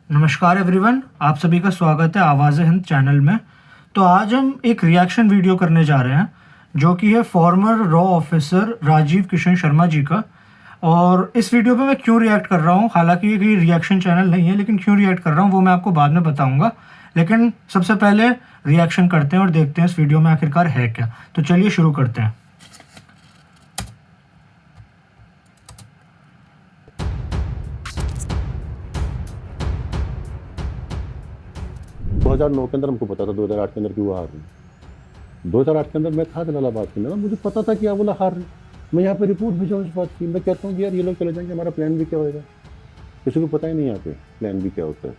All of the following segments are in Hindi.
नमस्कार एवरीवन, आप सभी का स्वागत है आवाज़ हिंद चैनल में। तो आज हम एक रिएक्शन वीडियो करने जा रहे हैं जो कि है फॉर्मर रॉ ऑफिसर राजीव किशन शर्मा जी का। और इस वीडियो पे मैं क्यों रिएक्ट कर रहा हूँ, हालांकि ये कोई रिएक्शन चैनल नहीं है, लेकिन क्यों रिएक्ट कर रहा हूँ वो मैं आपको बाद में बताऊंगा। लेकिन सबसे पहले रिएक्शन करते हैं और देखते हैं इस वीडियो में आखिरकार है क्या। तो चलिए शुरू करते हैं। 2009 के अंदर हमको पता था 2008 के अंदर कि वो हार रही। 2008 के अंदर मैं था जलालाबाद के अंदर, मुझे पता था कि आप बोला हार रही। मैं यहाँ पे रिपोर्ट भेजा इस बात की। मैं कहता हूँ कि यार ये लोग चले जाएंगे, हमारा प्लान भी क्या होएगा। किसी को पता ही नहीं यहाँ पे प्लान भी क्या होता है।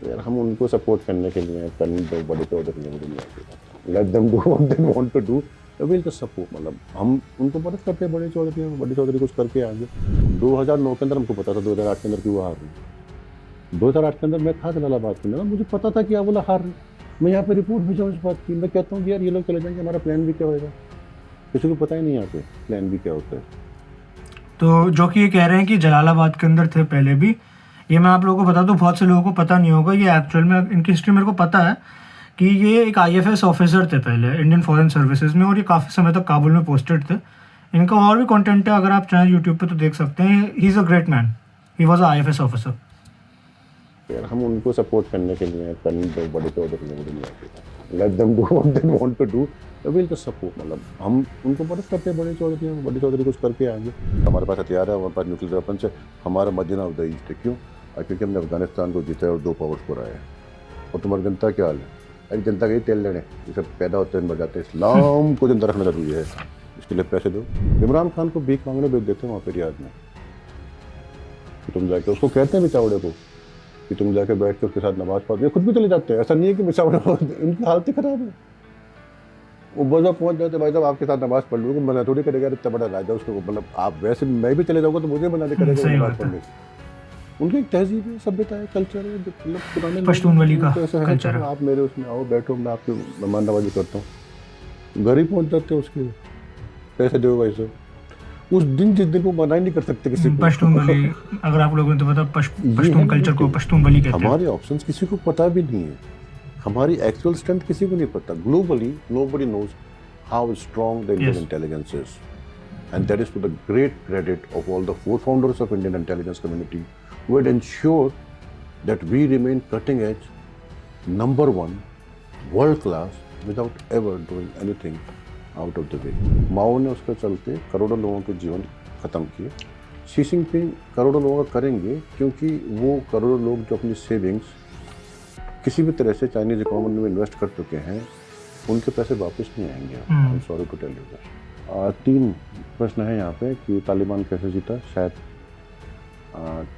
तो यार हम उनको सपोर्ट करने के लिए करने दो, बड़े चौधरी let them do what they want to do, will just support. मतलब हम उनको मदद करते हैं, बड़े चौधरी कुछ करके आगे। 2009 के अंदर हमको पता था 2008 के अंदर कि वो हार रही। 2008 के अंदर मैं था जलालाबाद के अंदर, मुझे पता था कि आप बोला हार रही। मैं यहाँ पे रिपोर्ट भेजा इस बात की। मैं कहता हूँ कि यार ये लोग चले जाएंगे, हमारा प्लान भी क्या होएगा। किसी को पता ही नहीं यहाँ पे प्लान भी क्या होता है। तो जो कि ये कह रहे हैं कि जलालाबाद के अंदर थे पहले भी। ये मैं आप लोगों को बता दूं, बहुत से लोगों को पता नहीं होगा। ये एक्चुअल में इनकी हिस्ट्री मेरे को पता है कि ये एक आईएफएस ऑफिसर थे पहले इंडियन फॉरेन सर्विसेज में, और ये काफ़ी समय तक काबुल में पोस्टेड थे। इनका और भी कंटेंट है, अगर आप चाहें यूट्यूब पे तो देख सकते हैं। He is a great man, he was a IFS officer. यार हम उनको सपोर्ट करने के लिए करने दो, बड़े चौधरी let them do what they want to do, will just support. मतलब हम उनको मदद करते हैं, बड़े चौधरी कुछ करके आएंगे। हमारे पास हथियार है, हमारे पास न्यूक्लियर वेपन्स है, हमारा मदीना ऑफ द ईस्ट है। क्यों? क्योंकि हमने अफगानिस्तान को जीता है और 2 पावर्स को हराया है। और तुम्हारी जनता क्या हाल है? अरे जनता का ही तेल लेने, ये सब पैदा होते हैं मर जाते हैं। इस्लाम को जिंदा रखना जरूरी है, इसके लिए पैसे दो। इमरान खान को भीख मांगने भेज देते हैं वहाँ पे रियाद में, कि तुम जाके उसको कहते हैं बिचावड़े को कि तुम जाके बैठ के उसके साथ नमाज पढ़, खुद भी चले जाते हैं। ऐसा नहीं है कि बिचावड़े उनकी हालत ही खराब है। वो बजा पहुंच जाते, भाई साहब आपके साथ नमाज पढ़ लूँगा, मना थोड़ी करेगा इतना बड़ा राजा उसको। मतलब आप वैसे मैं भी चले जाऊँगा तो मुझे मना नहीं करेगा वो सही नमाज बात पढ़ने है। से। उनकी एक तहजीब है, सभ्यता है, कल्चर है, मतलब पुराने लोग पश्तून वली हैं, का तो ऐसा है कल्चर सर है। आप मेरे उसमें आओ बैठो, मैं आपकी मेहमान नवाजी करता हूँ। घर ही पहुँच जाते हैं उसके, पैसे दो भाई साहब। उस दिन जिस दिन को मना ही नहीं कर सकते किसी को। पश्तून वली, अगर आप लोगों ने तो पता ये है पश्तून ना कल्चर को कि पश्तून वली कहते हैं। हमारे ऑप्शंस किसी को पता भी नहीं है, हमारी एक्चुअल स्ट्रेंथ किसी को नहीं पता। Globally nobody knows how strong the Indian yes. intelligence is, and that is to the great credit of all the 4 founders of Indian intelligence community who had ensured that we remain cutting edge, number one, world class, without ever doing anything out of the way. माओ ने उसके चलते करोड़ों लोगों के जीवन खत्म किए। शी जिनपिंग करोड़ों लोगों का करेंगे क्योंकि वो करोड़ों लोग जो अपनी सेविंग्स किसी भी तरह से चाइनीज इकोनॉमी में इन्वेस्ट कर चुके हैं, उनके पैसे वापस नहीं आएंगे। I am sorry to tell you that. 3 प्रश्न है यहाँ पे कि तालिबान कैसे जीता, शायद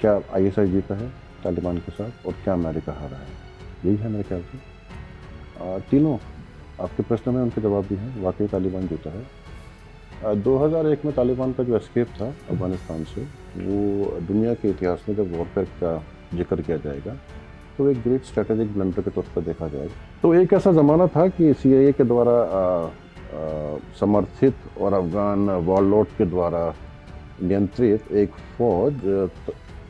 क्या आईएसआई जीता है तालिबान के साथ, और क्या अमेरिका हारा है। यही है मेरे ख्याल से। तीनों आपके प्रश्न में उनके जवाब भी हैं, वाकई तालिबान जीता है। 2001 में तालिबान का जो एस्केप था अफगानिस्तान से, वो दुनिया के इतिहास में जब वॉरफेयर का जिक्र किया जाएगा तो एक ग्रेट स्ट्रेटेजिक ब्लंडर के तौर पर देखा जाएगा। तो एक ऐसा ज़माना था कि सीआईए के द्वारा समर्थित और अफगान वॉरलॉर्ड के द्वारा नियंत्रित एक फौज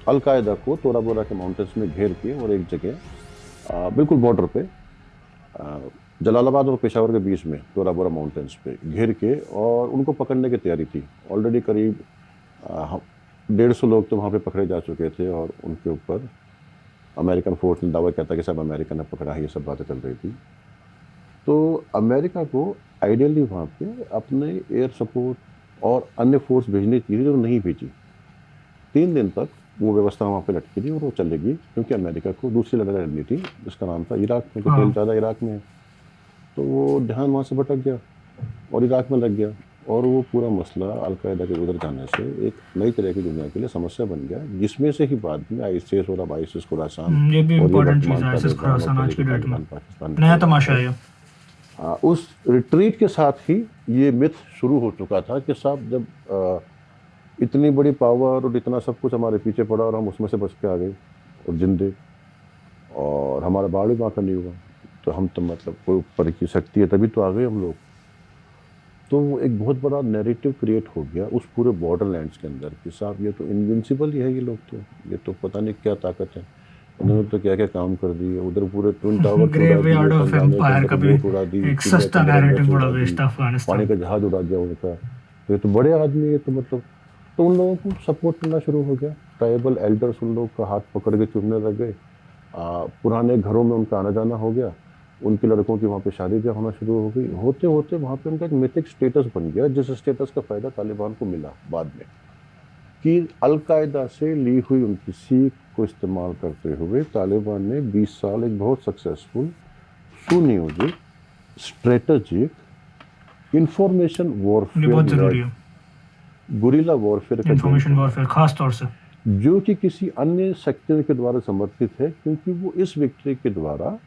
अलकायदा को तोरा बोरा के माउंटेन्स में घेर के और एक जगह बिल्कुल बॉर्डर पे जलालाबाद और पेशावर के बीच में तोरा बोरा माउंटेन्स पे घेर के और उनको पकड़ने की तैयारी थी। ऑलरेडी करीब 150 लोग तो वहाँ पे पकड़े जा चुके थे और उनके ऊपर अमेरिकन फोर्स ने दावा किया था कि सब अमेरिका ने पकड़ा है, ये सब बातें चल रही थी। तो अमेरिका को आइडियली वहाँ पे अपने एयर सपोर्ट और अन्य फोर्स भेजनी चाहिए जो नहीं भेजी। 3 दिन तक वो व्यवस्था वहाँ पे लटकी थी और वो चलेगी क्योंकि अमेरिका को दूसरी लड़ाई लड़नी थी जिसका नाम था इराक में, तो तेल ज़्यादा इराक में है। तो वो ध्यान वहाँ से भटक गया और इराक में लग गया, और वो पूरा मसला अलकायदा के उधर जाने से एक नई तरह की दुनिया के लिए समस्या बन गया, जिसमें से ही बाद में आईसीस और अब आईसिस खुरासान ये भी और ये इम्पोर्टेंट चीज़ वर्तमान है आईसिस तालिबान और खुरासान आज की तहरीक डेट में। तालिबान पाकिस्तान में नया चल रहा तमाशा है। है ये। उस रिट्रीट के साथ ही ये मिथ शुरू हो चुका था कि साहब जब इतनी बड़ी पावर और इतना सब कुछ हमारे पीछे पड़ा और हम उसमें से बच के आ गए और जिंदे, और हमारा बाढ़ भी बांका नहीं हुआ, तो हम तो मतलब कोई ऊपर की शक्ति है तभी तो आ गए हम लोग। तो वो एक बहुत बड़ा नैरेटिव क्रिएट हो गया उस पूरे बॉर्डर लैंड्स के अंदर कि साहब ये तो इनविंसिबल ही है, ये लोग तो, ये तो पता नहीं क्या ताकत है। उन्होंने तो क्या क्या काम कर दिए उधर, पूरे ट्विन टावर उड़ा ग्रेवयार्ड दिए, ऑफ तंजानिया के एम्पायर अंदर का भी बोट उड़ा दी, एक कीनिया के सस्ता अंदर नैरेटिव एम्बेसी बड़ा उड़ा दी, बेच था पानी अफगानिस्तान। का जहाज उड़ा दिया उनका। तो ये तो बड़े आदमी है, तो मतलब तो उन लोगों को सपोर्ट करना शुरू हो गया। ट्राइबल एल्डर्स उन लोग का हाथ पकड़ के चुनने लग गए। पुराने घरों में उनका आना जाना हो गया, उनके लड़कों की वहाँ पे शादी ब्याह होना शुरू हो गई। होते होते वहाँ पे उनका एक मिथिक स्टेटस बन गया, जिस स्टेटस का फायदा तालिबान को मिला बाद में, कि अलकायदा से ली हुई उनकी सीख को इस्तेमाल करते हुए तालिबान ने 20 साल एक बहुत सक्सेसफुल, सुनियोजित, स्ट्रेटेजिक इंफॉर्मेशन ये वॉरफेयर बहुत ज़रूरी लेड है, गुरिल्ला वॉरफेयर का दिन इंफॉर्मेशन चलाया, वॉरफेयर खास तौर से। जो कि किसी अन्य सेक्टर के द्वारा समर्थित है, क्योंकि वो इस विक्ट्री के द्वारा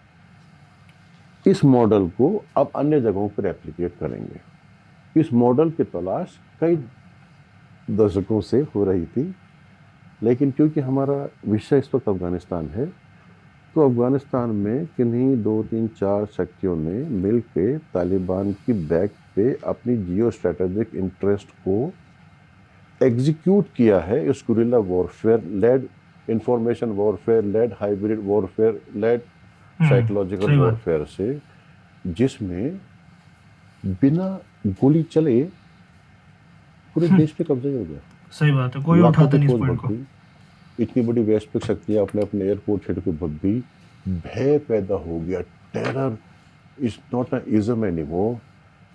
इस मॉडल को अब अन्य जगहों पर रेप्लिकेट करेंगे। इस मॉडल की तलाश कई दशकों से हो रही थी, लेकिन क्योंकि हमारा विषय इस वक्त अफगानिस्तान है, तो अफगानिस्तान में किन्हीं 2 3 4 शक्तियों ने मिल के तालिबान की बैक पे अपनी जियो स्ट्रेटेजिक इंटरेस्ट को एग्जीक्यूट किया है इस guerrilla warfare led, information warfare led, hybrid warfare led, psychological सही बात। वॉरफेयर से, जिसमें बिना गोली चले पूरे देश पे कब्जा ही हो गया। सही बात है, कोई लाखों उठाता की नहीं इस फौज पॉइंट भग को। गई, इतनी बड़ी वैश्विक शक्तियां अपने अपने एयरपोर्ट छोड़ के भग गई, भय पैदा हो गया। Terror is not a ism anymore,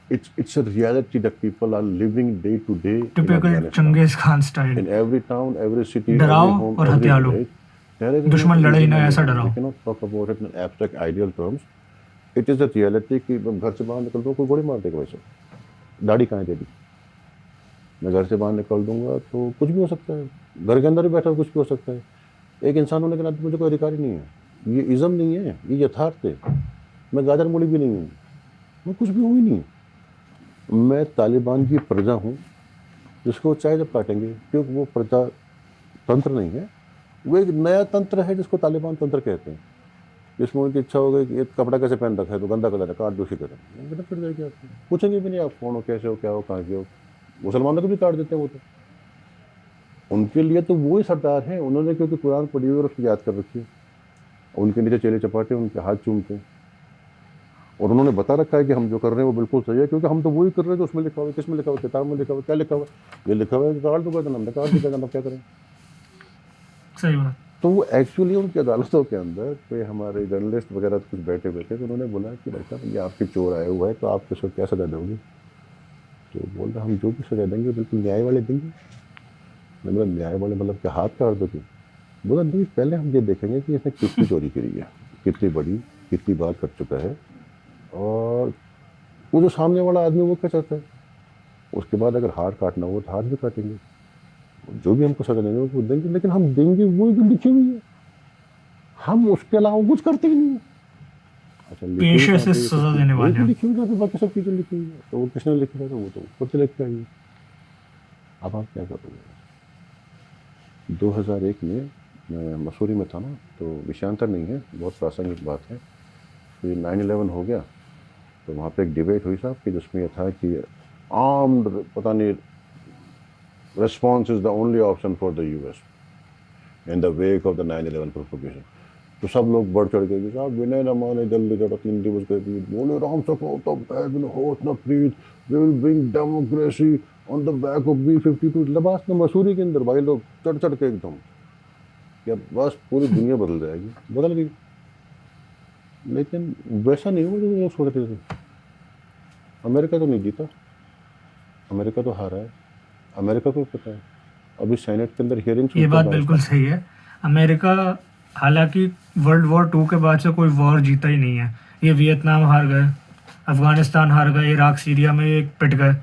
it's a reality that people are living day to day in typical Afghanistan. Genghis Khan style, In every town, every city, डराओ every home, और every हथिया लो, village, terror is दुश्मन not an लड़े ही ism ना ऐसा anymore. डराओ। We cannot talk about it in abstract ideal terms. It is a reality कि मैं घर से बाहर निकल दूँ कोई गोली मार देगा वैसे, दाढ़ी कहाँ है तेरी, मैं घर से बाहर निकल दूंगा तो कुछ भी हो सकता है, घर के अंदर भी बैठा कुछ भी हो सकता है। एक इंसान होने के नाते मुझे कोई अधिकार ही नहीं है, ये इज्म नहीं है, ये यथार्थ है। मैं गाजर मूली भी नहीं हूँ, मैं कुछ भी हूँ ही नहीं। मैं तालिबान की प्रजा हूँ, जिसको चाहे जब काटेंगे, क्योंकि वो प्रजा तंत्र नहीं है, वो एक नया तंत्र है जिसको तालिबान तंत्र कहते हैं, जिसमें उनकी इच्छा हो गई कि एक कपड़ा कैसे पहन रखा है तो गंदा कलर है, काट दो उसी तरह, बेटा फिर जाएगी आपको, पूछेंगे भी नहीं आप कौन हो, कैसे हो, क्या हो, कहाँ के हो। मुसलमानों को भी काट देते हैं वो तो, उनके लिए तो वो ही सरदार हैं, उन्होंने क्योंकि कुरान पढ़ी हुई और उसको याद कर रखी है, उनके नीचे चेले चपाटे उनके हाथ चूमते हैं, और उन्होंने बता रखा है कि हम जो कर रहे हैं वो बिल्कुल सही है, क्योंकि हम तो वही कर रहे हैं जो उसमें लिखा हुआ है। किसमें लिखा हुआ है? किताब में लिखा हुआ है। क्या लिखा हुआ है? ये लिखा हुआ है कि काट दूंगा जन्म, मैं काट दूंगा जन्म, क्या करें। सही बात। तो वो एक्चुअली उनकी अदालतों के अंदर पे हमारे जर्नलिस्ट वगैरह कुछ बैठे हुए थे, तो उन्होंने बोला कि भाई साहब ये आपके चोर आए हुआ है, तो आप इसको क्या सजा दोगे। तो बोल रहे हम जो भी सजा देंगे बिल्कुल न्याय वाले देंगे। मैं बोला न्याय वाले मतलब क्या हाथ काट दोगे। बोला नहीं, पहले हम ये देखेंगे कि इसने कितनी चोरी करी है, कितनी बड़ी, कितनी बार कर चुका है, और वो जो सामने वाला आदमी वो क्या चाहता है, उसके बाद अगर हाथ काटना हो तो हाथ भी काटेंगे, जो भी हमको सजा देंगे वो देंगे, लेकिन हम देंगे वो जो लिखी हुई है, हम उसके अलावा कुछ करते ही नहीं है। अच्छा लिखी हुई पेशे कहाँ से पे, ये सब सजा चीज़ देने वही वाले तो हैं। लिखी हुई है, बाकी सब चीज़ें लिखी हुई है, तो वो किसने लिखी है, तो वो तो ऊपर से लिख के आई है। अब आप क्या करोगे। 2001 में मैं मसूरी में था ना, तो विषयांतर नहीं है, बहुत प्रासंगिक बात है। फिर 9/11 हो गया, तो वहाँ पे एक डिबेट हुई साहब कि जिसमें यह था कि आर्म्ड पता नहीं response is the only option for the US in the wake of the 9/11 propagation. तो सब लोग बढ़ चढ़ गए कि साहब विनय न माने जल्दी चढ़ो, 3 दिवस के बीच बोले राम सको तो बैग न होश न प्रीत, we will bring democracy on the back of B-52। लबास में मसूरी के अंदर भाई लोग चढ़ चढ़ के एकदम कि अब बस पूरी दुनिया बदल जाएगी, बदल गई। लेकिन वैसा नहीं हुआ जो लोग सोच रहे थे। अमेरिका तो नहीं जीता, अमेरिका तो हारा है, अमेरिका को पता है। अभी सेनेट के अंदर हियरिंग्स ये होती बात है बिल्कुल सही है। अमेरिका हालांकि वर्ल्ड वॉर 2 के बाद से कोई वॉर जीता ही नहीं है। ये वियतनाम हार गए, अफगानिस्तान हार गए, इराक सीरिया में एक पिट गए,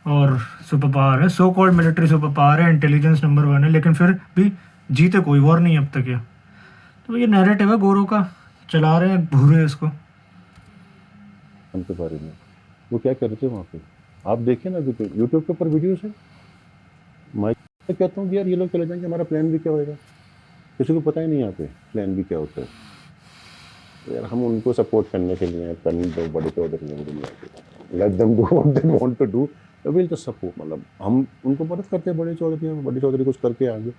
और सुपर पावर है, so called military super power है, इंटेलिजेंस नंबर 1 है, लेकिन फिर भी जीते कोई वॉर नहीं अब तक ये। तो ये नैरेटिव है गोरों का, चला रहे हैं भूरे इसको। उनके बारे में वो क्या कर रहे थे वहाँ पे, आप देखिए ना, अभी तो यूट्यूब के ऊपर वीडियोस है। मैं कहता हूँ कि यार ये लोग चले जाएंगे, हमारा प्लान भी क्या होएगा, किसी को पता ही नहीं यहाँ पे प्लान भी क्या होता है। तो यार हम उनको सपोर्ट करने के लिए करने दो, बड़े चौधरी ने दुनिया, let them do what they want to do, will just support. मतलब हम उनको मदद करते हैं, बड़े चौधरी कुछ करके आगे,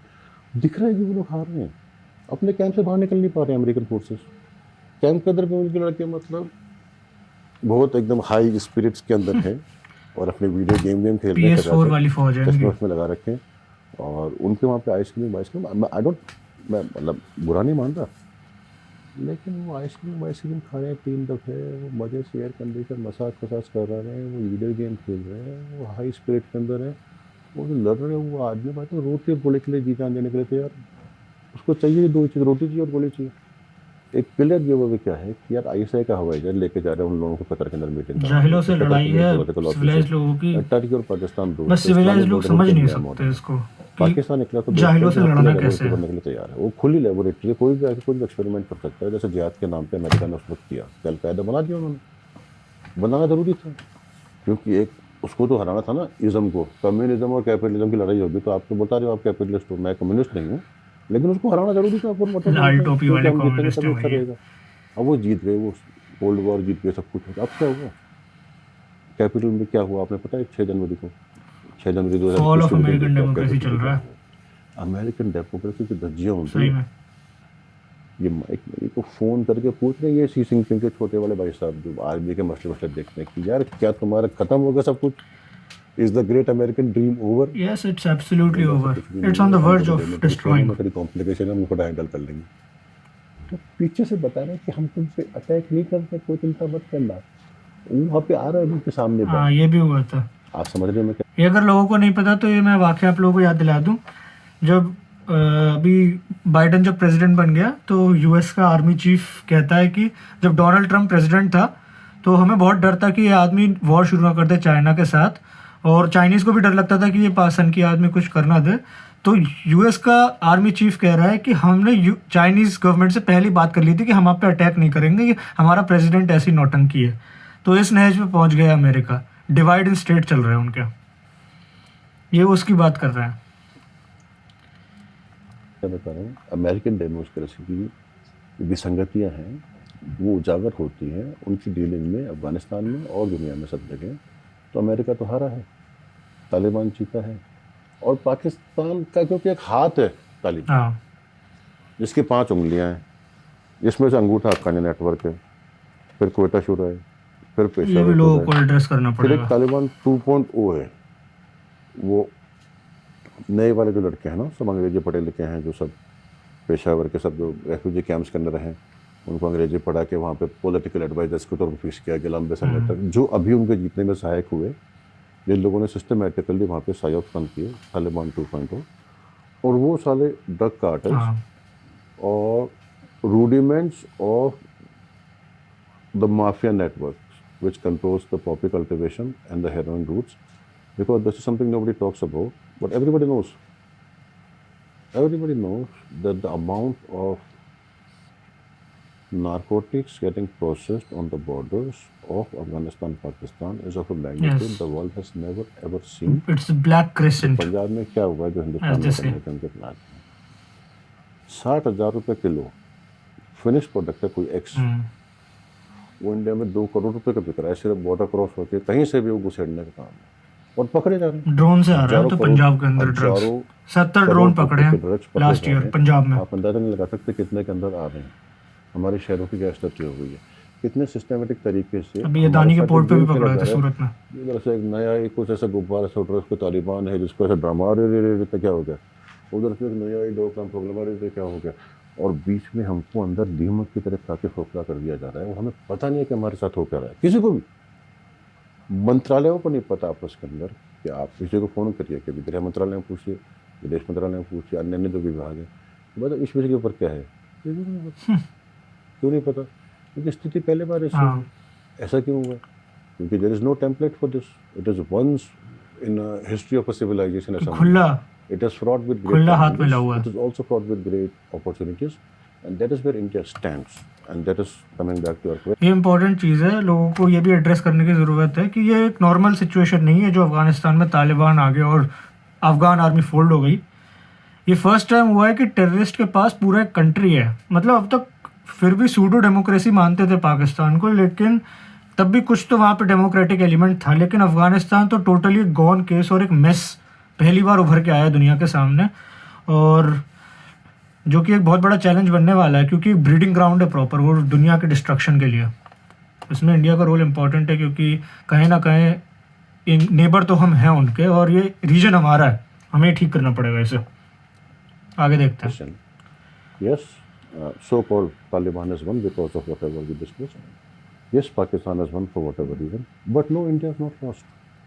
दिख रहा है कि वो लोग हार रहे हैं, अपने कैंप से बाहर निकल नहीं पा रहे हैं अमेरिकन फोर्सेस। कैंप के अंदर भी उनके लड़के मतलब बहुत एकदम हाई स्पिरिट्स के अंदर है और अपने वीडियो गेम खेल रहे हैं, PS4 वाली फौज है चश्मे इनकी। उसमें लगा रखे हैं और उनके वहाँ पे आइसक्रीम आई डोंट, मैं मतलब बुरा नहीं मानता, लेकिन वो आइसक्रीम खा रहे हैं 3 दफ़े, वो मज़े से एयर कंडीशन मसाज कर रहे हैं, वो वीडियो गेम खेल रहे हैं, वो हाई स्पिरिट के अंदर है। वो जो लड़ रहे हैं वो आदमी बात है रोटी और गोले के लिए जी जान देने के लिए तैयार। उसको चाहिए 2 चीज़, रोटी चाहिए और गोली चाहिए। एक क्लियर गिव क्या है कि यार ISI का हवाई जहाज लेके जा रहे हैं उन लोगों को कतर के अंदर मीटिंग जाहिलों से लड़ाई है सिविलाइज लोगों की, टर्की और पाकिस्तान दो, बस सिविलाइज लोग समझ नहीं सकते इसको कि पाकिस्तान निकला तो जाहिलों से लड़ना कैसे है। करने के लिए तैयार है। वो खुली लेबोरेटरी है, कोई भी आके कोई भी एक्सपेरिमेंट कर सकता है। जैसे जिहाद के नाम पे अमेरिका ने उस वक्त किया, अलकायदा बना दिया उन्होंने, बनाना जरूरी था क्योंकि एक उसको तो हराना था ना इज्म को। कम्युनिज्म और कैपिटलिज्म की लड़ाई होगी तो आप तो बता रहे हो आप कैपिटलिस्ट हो, मैं कम्युनिस्ट नहीं हूँ, लेकिन उसको हराना जरूरी था। लाल टोपी वाले कम्युनिस्ट हैं भैया। अब वो जीत गए, वो कोल्ड वॉर जीत गए, सब कुछ। अब क्या हुआ कैपिटल में, क्या हुआ आपने पता है? 6 जनवरी को, 6 जनवरी 2021 फॉल ऑफ अमेरिकन डेमोक्रेसी चल रहा है अमेरिकन डेमोक्रेसी की धज्जियां होती सही है। में। ये मेरे को फ़ोन करके पूछ रहे हैं ये सी जिनपिंग के छोटे वाले भाई साहब जो आर्मी के मसले देखने की, यार क्या तुम्हारा खत्म हो गया सब कुछ? Is the great American dream over? Yes, it's absolutely over. It's on the verge of destroying. Complication है, हम थोड़ा हैंडल कर लेंगे। तो पीछे से बता रहे हैं कि हम तुम पे अटैक नहीं करते, कोई चिंता मत करना, वो वहाँ पे आ रहा है उनके सामने। हाँ, ये भी हुआ था। आप समझ रहे हो मैं क्या? ये अगर लोगों को नहीं पता तो ये मैं वाकया आप लोगों को याद दिला दूं। जब अभी बाइडन जब प्रेसिडेंट बन गया तो यूएस का आर्मी चीफ कहता है कि जब डोनाल्ड ट्रंप प्रेसिडेंट था तो हमें बहुत डर था कि ये आदमी वॉर शुरू ना कर दे चाइना के साथ, और चाइनीज़ को भी डर लगता था कि ये पासन की आदमी कुछ करना दे। तो यूएस का आर्मी चीफ कह रहा है कि हमने चाइनीज़ गवर्नमेंट से पहले बात कर ली थी कि हम आप पे अटैक नहीं करेंगे, ये हमारा प्रेसिडेंट ऐसी नौटंकी है। तो इस नहज पे पहुंच गया अमेरिका, डिवाइड इन स्टेट चल रहे हैं उनके, ये उसकी बात कर रहे हैं। क्या बता रहा हूँ, अमेरिकन डेमोक्रेसी की विसंगतियाँ हैं वो उजागर होती हैं उनकी डीलिंग में अफगानिस्तान में और दुनिया में सब जगह। तो अमेरिका तो हारा है, तालिबान जीता है, और पाकिस्तान का क्योंकि एक हाथ है तालिबान हाँ, जिसकी 5 उंगलियां हैं, जिसमें से अंगूठा हक्कानी नेटवर्क है, फिर कोयटा शुरू है, फिर ये भी पेशावर लोगों शुरू को है, एड्रेस करना फिर एक पड़ेगा। तालिबान 2.0 है। वो नए वाले जो लड़के हैं ना, सब अंग्रेजी पढ़े लिखे हैं, जो सब पेशावर के सब जो रेफ्यूजी कैंप्स के अंदर हैं, उनको अंग्रेजी पढ़ा के वहाँ पे पॉलिटिकल एडवाइजर्स के तौर पर फिक्स किया गया लंबे समय तक, जो अभी उनके जीतने में सहायक हुए, जिन लोगों ने सिस्टमेटिकली वहाँ पे साइऑप्स बंद किए, तालिबान 2.0, और वो साले ड्रग कार्टल्स हाँ, और rudiments of the mafia network which controls the poppy cultivation and the heroin routes, because this is something nobody talks about, but everybody knows that the amount of narcotics getting processed on the borders of Afghanistan Pakistan is of a magnitude Yes. the world has never ever seen. It's black crescent. Punjab में क्या हुआ जो हिंदुस्तान As में they say. करने के उनके प्लान, 60,000 रुपये किलो फिनिश प्रोडक्ट है कोई एक्स, वो इंडिया में 2 करोड़ रुपए का बिक रहा है, सिर्फ बॉर्डर क्रॉस होके कहीं से भी वो घुसेड़ने का काम है, और पकड़े जा रहे हैं। ड्रोन से आ रहा है तो पंजाब के अंदर ड्रग्स, हजारों 70 ड्रोन पकड़े हैं ड्रग्स पकड़े लास्ट जा ईयर रहे हैं। पंजाब में। आप अंदाजा नहीं लगा सकते कितने के अंदर आ रहे हैं। हमारे शहरों की गैस तब्दील हो गई है, कितने सिस्टमिक तरीके से। अभी ये दानी के पोर्ट पे भी पकड़ा था सूरत में। इधर से एक नया एक कुछ ऐसा गुब्बारा से उठ रहा है, उसको तालिबान है जिसको ऐसा ड्रामा, अरे क्या हो गया, उधर से एक नया एक डॉग प्रॉब्लम, अरे क्या हो गया, और बीच में हमको अंदर दीमक की तरह काके खोखला कर दिया जा रहा है, और हमें पता नहीं है कि हमारे साथ हो क्या रहा है। किसी को भी, मंत्रालयों को नहीं पता आपस के अंदर कि आप किसी को फ़ोन करिए, कभी गृह मंत्रालय में पूछिए, विदेश मंत्रालय में पूछिए, अन्य अन्य जो विभाग है, मतलब इस विषय के ऊपर क्या है क्यों नहीं पता, क्योंकि स्थिति पहले बार ऐसी हुई। ऐसा क्यों हुआ? क्योंकि there is no template for this, it is once in history of a civilisation, ऐसा खुला it is fraught with great खुला हाथ challenges. मिला हुआ है। It is also fraught with great opportunities, and that is where India stands, and that is coming back to our question. ये इंपॉर्टेंट चीज़ है, लोगों को ये भी एड्रेस करने की ज़रूरत है कि ये एक नॉर्मल सिचुएशन नहीं है जो अफगानिस्तान में तालिबान आ गया और अफगान आर्मी फोल्ड हो गई। ये फर्स्ट टाइम हुआ है कि टेररिस्ट के पास पूरा एक कंट्री है। मतलब अब तक फिर भी सूडो डेमोक्रेसी मानते थे पाकिस्तान को, लेकिन तब भी कुछ तो वहाँ पे डेमोक्रेटिक एलिमेंट था, लेकिन अफगानिस्तान तो टोटली गॉन केस और एक मेस पहली बार उभर के आया दुनिया के सामने। और जो कि एक बहुत बड़ा चैलेंज बनने वाला है, क्योंकि ब्रीडिंग ग्राउंड है प्रॉपर वो दुनिया के डिस्ट्रक्शन के लिए। इसमें इंडिया का रोल इम्पोर्टेंट है, क्योंकि कहीं ना कहीं नेबर तो हम हैं उनके, और ये रीजन हमारा है, हमें ठीक करना पड़ेगा इसे। आगे देखते हैं। Question. Yes, so-called Taliban has won because of whatever we discussed. Yes, Pakistan has won for whatever reason. But no, India has not lost.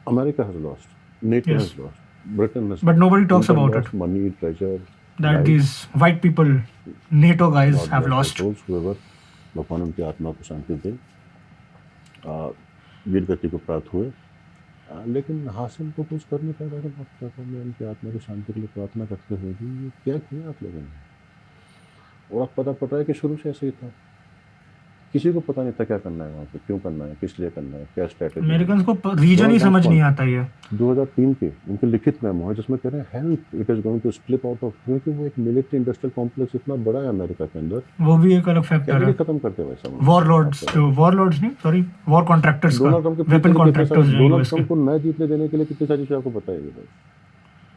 America has lost. NATO Yes. has lost. Britain has But nobody talks Britain about lost money, treasure. that life. these white people, NATO guys, God have bless lost. their souls, whoever, भगवान उनकी आत्मा को शांति दे, वीर गति को प्राप्त हुए, लेकिन हासिल तो कुछ कर नहीं पाया। तो आप क्या करेंगे उनकी आत्मा की शांति के लिए प्रार्थना करते हुए भी ये क्या किया आप लोगों ने? और अब पता पड़ रहा है कि शुरू से ऐसे ही था, किसी को पता नहीं था क्या करना है वहाँ पे, क्यों करना है, किस लिए करना है, क्या स्ट्रैटेजी। अमेरिकन को रीजन ही समझ नहीं आता ये। 2003 के उनके लिखित मेमो है जिसमें कह रहे हैं help it is going to split out of, क्योंकि वो एक मिलिट्री इंडस्ट्रियल कॉम्प्लेक्स इतना बड़ा है अमेरिका के अंदर, वो भी एक अलग फैक्टर क्या है। खत्म करते हैं वैसा। वॉरलॉर्ड्स नहीं, सॉरी, वॉर कॉन्ट्रैक्टर्स का, डोनाल्ड ट्रम्प के वेपन कॉन्ट्रैक्टर्स हैं डोनाल्ड यूएस के। ट्रम्प को न जीतने देने के लिए कितनी साजिश है आपको पता है?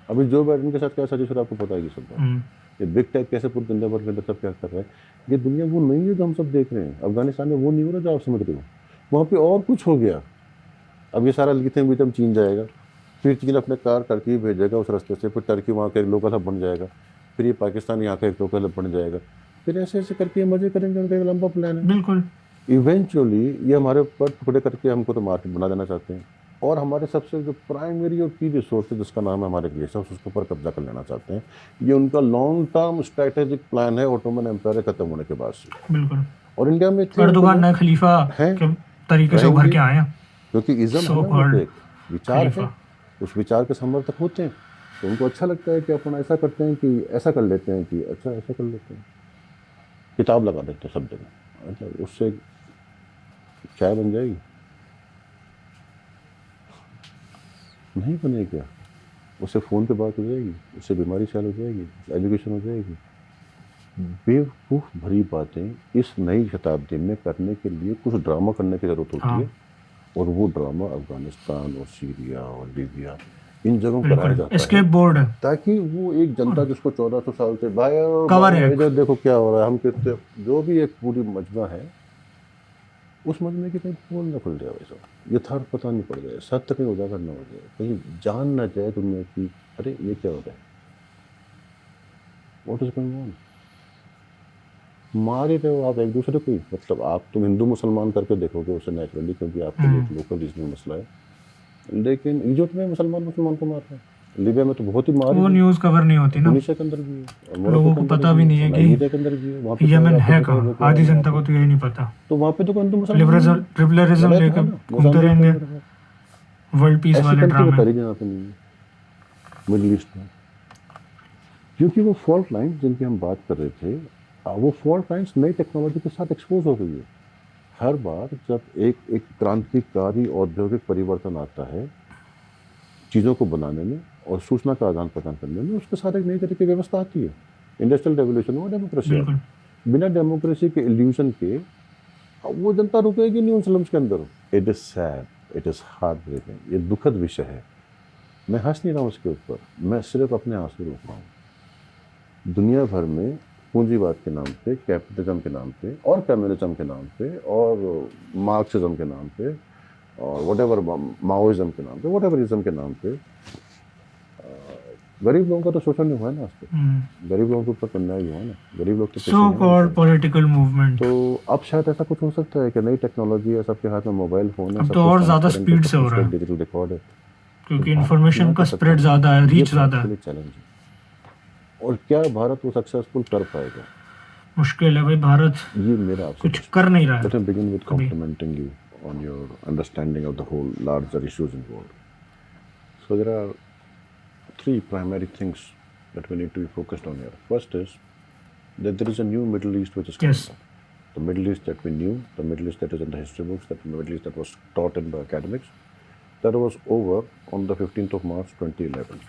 अभी जो बाइडेन के साथ क्या साजिश है आपको पता है? सब ये बिग टेक कैसे पूरी दुनिया भर के अंदर सब क्या कर रहे हैं। ये दुनिया वो नहीं है जो हम सब देख रहे हैं। अफगानिस्तान में वो नहीं हो रहा जो आप समझ रहे हो, वहाँ पे और कुछ हो गया। अब ये सारा लिथियम विथियम चीन जाएगा, फिर चीन अपने कार टर्की भेजेगा उस रास्ते से, फिर टर्की वहाँ का एक लोकल हब बन जाएगा, फिर ये पाकिस्तान यहाँ का एक लोकल हब बन जाएगा, फिर ऐसे ऐसे करके मजे करेंगे। उनका एक लंबा प्लान है। बिल्कुल। इवेंचुअली ये हमारे ऊपर टुकड़े करके हमको तो मार्केट बना देना चाहते हैं, और हमारे सबसे जो प्राइमरी और की रिसोर्स है जिसका नाम है हमारे रिसोर्स, उसके ऊपर कब्जा कर लेना चाहते हैं। ये उनका लॉन्ग टर्म स्ट्रैटेजिक प्लान है ओटोमन एम्पायर खत्म होने के बाद से। बिल्कुल। और इंडिया में एर्दोगान नए खलीफा के तरीके से उभर के आए हैं, क्योंकि इज्म है ना, वो एक विचार है, उस विचार के समर्थक होते हैं, तो उनको अच्छा लगता है कि अपन ऐसा करते हैं कि ऐसा कर लेते हैं कि अच्छा ऐसा कर लेते हैं, किताब लगा देते हैं सब जगह, अच्छा उससे चाय बन जाएगी? नहीं बनेगी। क्या उससे फ़ोन पे बात हो जाएगी, उससे बीमारी चालू हो जाएगी, एजुकेशन हो जाएगी? बेवकूफ़ भरी बातें इस नई शताब्दी में करने के लिए कुछ ड्रामा करने की ज़रूरत होती है, और वो ड्रामा अफगानिस्तान और सीरिया और लीबिया इन जगहों पर कराया जाता एस्केप बोर्ड है, ताकि वो एक जनता जिसको 1400 साल से कवर है, इधर देखो क्या हो रहा है, हम कितने जो भी एक पूरी मजमा है, उस मजमे की कहीं पोल न खुल जाए, वैसा यथार्थ पता नहीं पड़ जाए, सत्य कहीं उजागर न हो जाए, कहीं जान न जाए दुनिया की अरे ये क्या हो रहा है, व्हाट इज गोइंग ऑन। मार ही रहे हो आप एक दूसरे को ही, मतलब आप तुम हिंदू मुसलमान करके देखोगे उसे नेचुरली, क्योंकि आपके लिए एक लोकल रीजनल मसला है, लेकिन इजिप्ट में मुसलमान को मार रहे हैं, लीबिया में तो बहुत ही मार, वो न्यूज़ कवर नहीं होती ना, ट्यूनीशिया के अंदर भी है, लोगों को पता भी नहीं है कि यमन है कहाँ, आधी जनता को तो यही नहीं पता, तो वहाँ पे तो हिंदू मुसलमान लिबरलिज्म लेकर घूमते रहेंगे, वर्ल्ड पीस वाले ड्रामे मिडिल ईस्ट में, क्योंकि वो फॉल्ट लाइन जिनकी हम बात कर रहे थे, वो फॉल्ट लाइन्स नई टेक्नोलॉजी के साथ एक्सपोज हो गई है। हर बार जब एक क्रांतिकारी औद्योगिक परिवर्तन आता है चीज़ों को बनाने में और सूचना का आदान प्रदान करने में, उसके साथ एक नई तरह की व्यवस्था आती है। इंडस्ट्रियल रेवोल्यूशन और डेमोक्रेसी, बिना डेमोक्रेसी के इल्यूशन के वो जनता रुकेगी नहीं उन स्लम्स के अंदर। It is sad, it is heartbreaking, ये दुखद विषय है। मैं हंस नहीं रहा हूँ उसके ऊपर, मैं सिर्फ अपने आंसू रोक रहा हूँ। दुनिया भर में पूंजीवाद के नाम पे, कैपिटलिज्म के नाम पे और कम्युनिज्म के नाम पे और मार्क्सिज्म के नाम पे और व्हाटएवर माओइज्म के नाम पे, व्हाटएवरिज्म के नाम पे गरीब लोगों का तो शोषण नहीं हुआ है ना आज तक, गरीब लोगों के ऊपर तो अन्याय हुआ ना, गरीब लोग तो सो कॉल्ड पॉलिटिकल मूवमेंट। तो अब शायद ऐसा कुछ हो सकता है कि नई टेक्नोलॉजी है, सबके हाथ में मोबाइल फोन है, अब तो और ज़्यादा स्पीड से हो रहा है, डिजिटल रिकॉर्ड है, क्योंकि इन्फॉर्मेशन का स्प्रेड ज़्यादा है, रीच ज़्यादा है। चैलेंज है। और क्या भारत वो सक्सेसफुल कर पाएगा? मुश्किल है भाई, भारत ये मेरा आपसे कुछ कर नहीं रहा है। Let me begin with complimenting you on your understanding of the whole larger issues involved. So there are three primary things that we need to be focused on here. First is that there is a new Middle East which is coming up. The Middle East that we knew, the Middle East that is in the history books, that Middle East that was taught in the academics, that was over on the 15th of March 2011.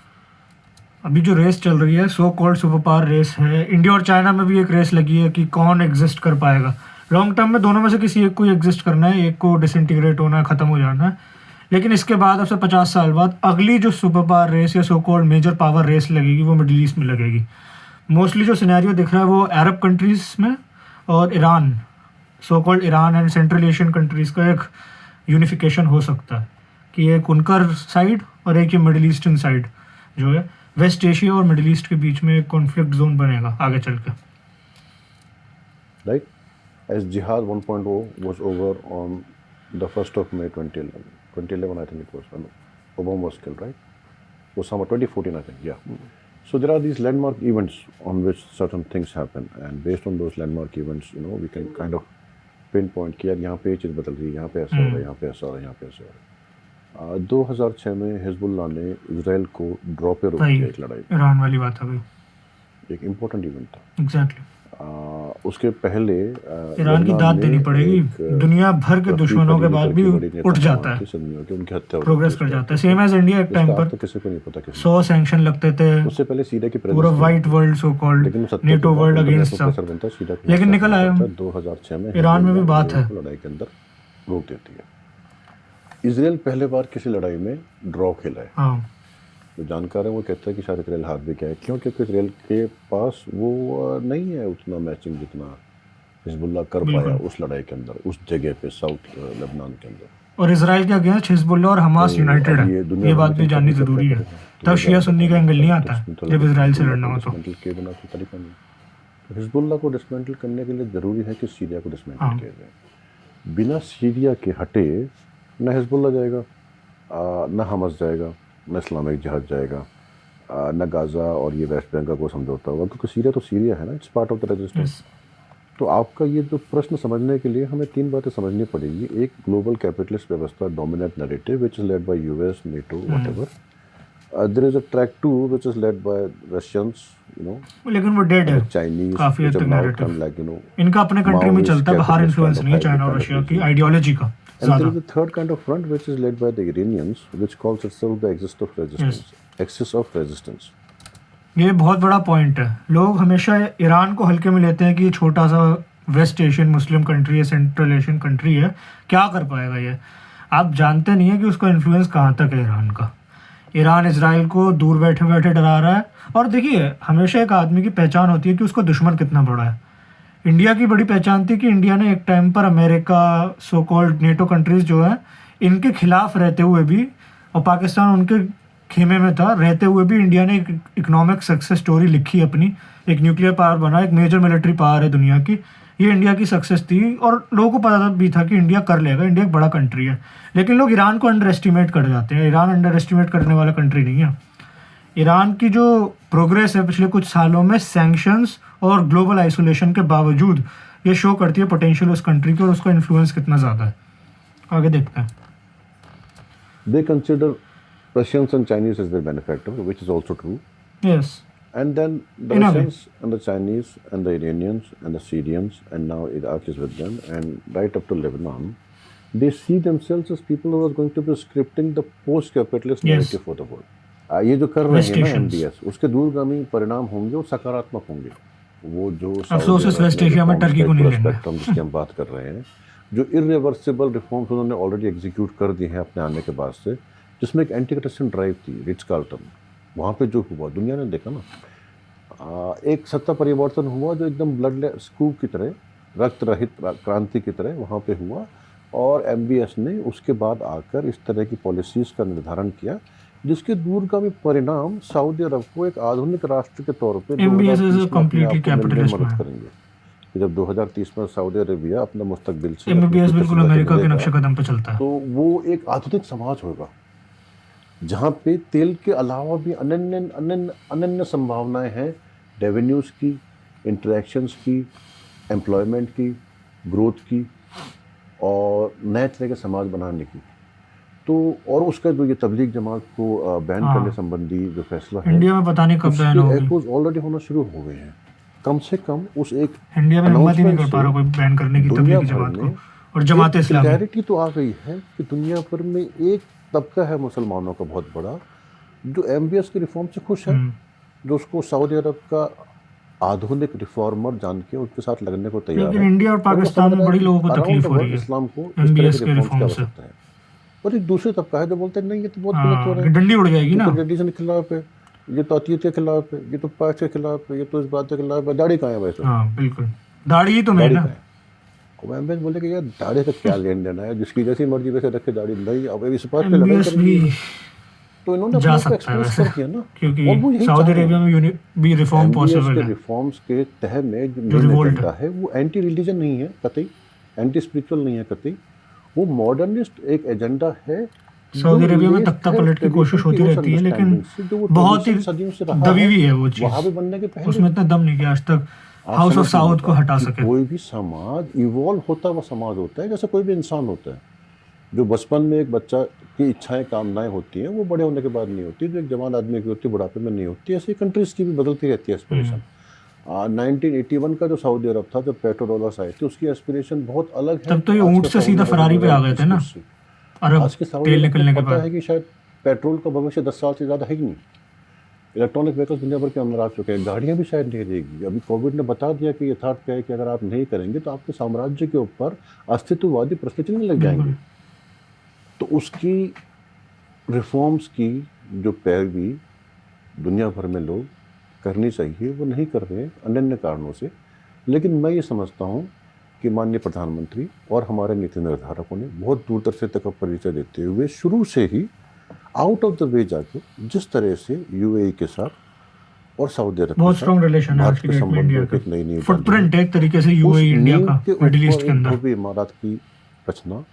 अभी जो रेस चल रही है, so called superpower race है, इंडिया और चाइना में भी एक रेस लगी है कि कौन एग्जिस्ट कर पाएगा। लॉन्ग टर्म में दोनों में से किसी एक को एग्जिस्ट करना है, एक को डिसइंटीग्रेट होना है, ख़त्म हो जाना है। लेकिन इसके बाद अब से 50 साल बाद अगली जो सुपर पावर रेस या so called major power race लगेगी वो मिडिल ईस्ट में लगेगी। मोस्टली जो सिनेरियो दिख रहा है वो अरब कंट्रीज में और Iran, so called Iran and central Asian countries का एक यूनिफिकेशन हो सकता है कि एक उनका साइड और एक ये मिडिल ईस्टर्न साइड जो है वेस्ट एशिया और मिडिल ईस्ट के बीच में एक कॉन्फ्लिक्ट जोन बनेगा आगे चल के। Right? As Jihad 1.0 was over on the 1st of May 2011. 2011, I think it was, when Obama was killed, right? Osama, 2014, I think, yeah. So there are these landmark events on which certain things happen, and based on those landmark events, you know, we can kind of pinpoint कि यार यहाँ पे ये चीज़ बदल रही है, यहाँ पे ऐसा हो रहा है, यहाँ पे ऐसा हो रहा है, यहाँ पे ऐसा हो रहा है। 2006 में हिजबुल्लाह ने इजराइल को ड्रॉ पे रोक दिया एक लड़ाई, ईरान वाली बात है भाई, एक इम्पोर्टेंट इवेंट था। एग्जैक्टली। उसके पहले ईरान की दाद देनी पड़ेगी, दुनिया भर के दुश्मनों के बाद भी उठ जाता है, उनकी हत्या प्रोग्रेस कर जाता है, सेम एज इंडिया एक टाइम पर तो किसी को नहीं पता 100 सैंक्शन लगते थे, उससे पहले सीरिया की पूरा white world so called NATO world against था, लेकिन निकल आया 2006 में ईरान में भी बात है, लड़ाई के अंदर रोक देती है। इजराइल पहले बार किसी लड़ाई में ड्रॉ खेला है। हाँ, जो जानकार है वो कहता है कि शायद इसराइल हार भी गया है, क्यों? क्योंकि इसराइल के पास वो नहीं है उतना मैचिंग जितना हिजबुल्लाह कर पाया उस लड़ाई के अंदर, उस जगह पे साउथ लेबनान के अंदर। और इसराइल के अगेंस्ट हिजबुल्लाह और हमास यूनाइटेड है, ये बात भी जाननी जरूरी है, तब शिया सुन्नी का एंगल नहीं आता है जब इसराइल से लड़ना हो तो। हिजबुल्लाह को डिसमेंटल करने के लिए ज़रूरी है कि सीरिया को डिसमेंटल किया जाए। बिना सीरिया के हटे न हिजबुल्लाह जाएगा, न हमास जाएगा, न इस्लामिक जिहाद जाएगा, न गाज़ा और ये वेस्ट बैंक का कोई समझौता होगा, क्योंकि सीरिया तो सीरिया है ना, it's part of the resistance. तो आपका ये जो प्रश्न समझने के लिए हमें तीन बातें समझनी पड़ेगी। एक, ग्लोबल कैपिटलिस्ट व्यवस्था, dominant narrative which is led by US, NATO, whatever. There is a track 2 which is led by Russians, you know, लेकिन वो डेड है, चाइनीज, काफी हद तक नैरेटिव लाइक, यू नो, इनका अपने कंट्री में चलता है, बाहर इन्फ्लुएंस नहीं है चाइना और रशिया की आइडियोलॉजी का। And there is a third kind of front which is led by the Iranians, which calls itself the axis of resistance. ये बहुत बड़ा पॉइंट है, लोग हमेशा ईरान को हल्के में लेते हैं कि ये छोटा सा वेस्ट एशियन मुस्लिम कंट्री है, सेंट्रल एशियन कंट्री है, क्या कर पाएगा ये। आप जानते नहीं है कि उसका इन्फ्लुएंस कहाँ तक है ईरान का। ईरान इजराइल को दूर बैठे बैठे डरा रहा है, और देखिए हमेशा एक आदमी की पहचान होती है कि उसका दुश्मन कितना बड़ा है। इंडिया की बड़ी पहचान थी कि इंडिया ने एक टाइम पर America, so called NATO countries जो है, इनके खिलाफ रहते हुए भी, और पाकिस्तान उनके खेमे में था, रहते हुए भी इंडिया ने एक इकोनॉमिक सक्सेस स्टोरी लिखी अपनी, एक न्यूक्लियर पावर बना, एक मेजर मिलिट्री पावर है दुनिया की, ये इंडिया की सक्सेस थी, और लोगों को पता भी था कि इंडिया कर लेगा, इंडिया एक बड़ा कंट्री है। लेकिन लोग ईरान को अंडर एस्टिमेट कर जाते हैं, ईरान अंडर एस्टिमेट करने वाला कंट्री नहीं है। ईरान की जो प्रोग्रेस है पिछले कुछ सालों में सैंक्शंस और ग्लोबल आइसोलेशन के बावजूद, ये शो करती है पोटेंशियल उस कंट्री की और उसका इन्फ्लुएंस कितना ज़्यादा है। आगे देखते हैं। They consider Russians and Chinese as their benefactor, which is also true. Yes. And then the Russians and the Chinese and the Iranians and the Syrians, and now Iraq is with them, and right up to Lebanon, they see themselves as people who are going to be scripting the post-capitalist narrative for the world. ये जो कर रहे हैं ना MBS, उसके दूरगामी परिणाम होंगे और सकारात्मक होंगे। वो जो अफसोस वेस्ट एशिया में टर्की को नहीं लेना, जिसकी हम बात कर रहे हैं, जो इरिवर्सिबल रिफॉर्म्स उन्होंने ऑलरेडी एग्जीक्यूट कर दिए हैं अपने आने के बाद से, जिसमें एक एंटी करप्शन ड्राइव थी रिट्स कार्ल्टन, वहाँ पे जो हुआ दुनिया ने देखा ना, एक सत्ता परिवर्तन हुआ जो एकदम ब्लडलेस कूप की तरह, रक्त रहित क्रांति की तरह वहाँ पे हुआ, और MBS ने उसके बाद आकर इस तरह की पॉलिसीज़ का निर्धारण किया, जिसके दूरगामी परिणाम सऊदी अरब को एक आधुनिक राष्ट्र के तौर पे मदद करेंगे। कि जब 2030 में सऊदी अरेबिया अपना मुस्तकबिल से MBS बिल्कुल अमेरिका के नक्शे कदम पे चलता है, तो वो एक आधुनिक समाज होगा जहाँ पे तेल के अलावा भी अनन्य संभावनाएं हैं, रेवेन्यूज़ की, इंटरेक्शंस की, एम्प्लॉयमेंट की, ग्रोथ की, और नए तरह के समाज बनाने की। तो और उसका जो ये तबलीग जमात को बैन करने संबंधी जो फैसला है, इंडिया में पता नहीं कब बैन होगा, ऑलरेडी होना शुरू हो गए हैं। कम से कम उस एक इंडिया में हिम्मत ही नहीं कर पा रहा कोई बैन करने की तबलीग जमात को, और जमात इस्लामी। क्लैरिटी तो आ गई है कि दुनिया भर में एक तबका है मुसलमानों का बहुत बड़ा, जो MBS के रिफॉर्म से खुश है, जो उसको सऊदी अरब का आधुनिक रिफॉर्मर जान के उसके साथ लगने को तैयार है। लेकिन इंडिया और पाकिस्तान में बड़ी लोगों को तकलीफ हो रही है इस्लाम को MBS के रिफॉर्म से। और एक दूसरे तबका है जो बोलते हैं नहीं ये तो बहुत गलत हो रहा है, डंडी उड़ जाएगी ना, ट्रेडिशन के खिलाफ है, ये तो अतीत के खिलाफ है, ये तो पास्ट के खिलाफ है, ये तो इस बात के खिलाफ है, दाढ़ी कहाँ है भाई साहब, हाँ बिल्कुल, दाढ़ी ही तो मेन दाढ़ी है। कहाँ है। और एमबीएस बोले कि यार दाढ़ी का क्या लेन देना है, जिसकी जैसी मर्जी वैसे रखे दाढ़ी, नहीं अब इस बात पे लड़ाई एमबीएस कर भी दी है। तो इन्होंने अपने जा आप को सकता है एक्सप्रेस वैसे, कर दिया ना, और क्योंकि वो यही चाह सऊदी रहे अरेबिया हैं। में भी रिफॉर्म एमबीएस पॉसिबल के है। रिफॉर्म्स के तह में जो जो मेन रिवोल्ट एजेंडा है वो एंटी रिलीजन नहीं है कतई, एंटी स्पिरिचुअल नहीं है कतई, वो मॉडर्निस्ट एक एजेंडा है जो सऊदी अरेबिया में लेस्ड तख्ता है पलट की ट्रेडिशन कोशिश की होती उस रहती है, लेकिन अंडरस्टैंडिंग से, जो वो बहुत ही ट्रेडिशन सदियों से रहा दबी है हुई है वो वहां चीज़। भी बनने के पहले। उसमें इतना दम नहीं किया आज तक आप हाउस ऑफ समझ नहीं साउद को बात हटा कि सके। कोई भी समाज इवॉल्व होता हुआ समाज होता है, जैसे कोई भी इंसान होता है। जो बचपन में एक बच्चा की इच्छाएं कामनाएं होती हैं वो बड़े होने के बाद नहीं होती, जो एक जवान आदमी की होती है बुढ़ापे में नहीं होती। ऐसी कंट्रीज की भी बदलती रहती है एस्पिरेशन। 1981 का जो सऊदी अरब था, जब पेट्रो डॉलर्स आए थे, उसकी एस्पिरेशन बहुत अलग है तब तो ये आज ऊंट के से सऊदी सीधा अरब फरारी होने पे आ वाले गए थे ना, डिस्कोर्स से। अरब आज के सऊदी तेल अरब को निकलने के पता बाद। है कि शायद पेट्रोल का भविष्य 10 साल से ज़्यादा है ही नहीं। इलेक्ट्रॉनिक व्हीकल्स दुनिया भर के अंदर आ चुके हैं, गाड़ियाँ भी शायद नहीं रहेगी। अभी कोविड ने बता दिया कि यथार्थ क्या है कि अगर आप नहीं करेंगे तो आपके साम्राज्य के ऊपर अस्तित्ववादी प्रश्न चिन्ह लग जाएंगे। बिल्कुल। तो उसकी रिफॉर्म्स की जो पैरवी दुनिया भर में लोग करनी चाहिए वो नहीं कर रहे हैं अनन्य कारणों से। लेकिन मैं ये समझता हूँ कि माननीय प्रधानमंत्री और हमारे नीति निर्धारकों ने बहुत दूरदर्शी तक का परिचय देते हुए शुरू से ही आउट ऑफ द वे जाके जिस तरह से यूएई के साथ और सऊदी अरब के बहुत साथ स्ट्रॉन्ग रिलेशन है आज भारत की के डेट में इंडिया संबंधों की का। एक नई नींव डाली है, फुटप्रिंट है एक तरीके से उस यूएई इंडिया नींव का के मिडिल ईस्ट ऊपर के एक अंदर। भव्य इमारत की रचना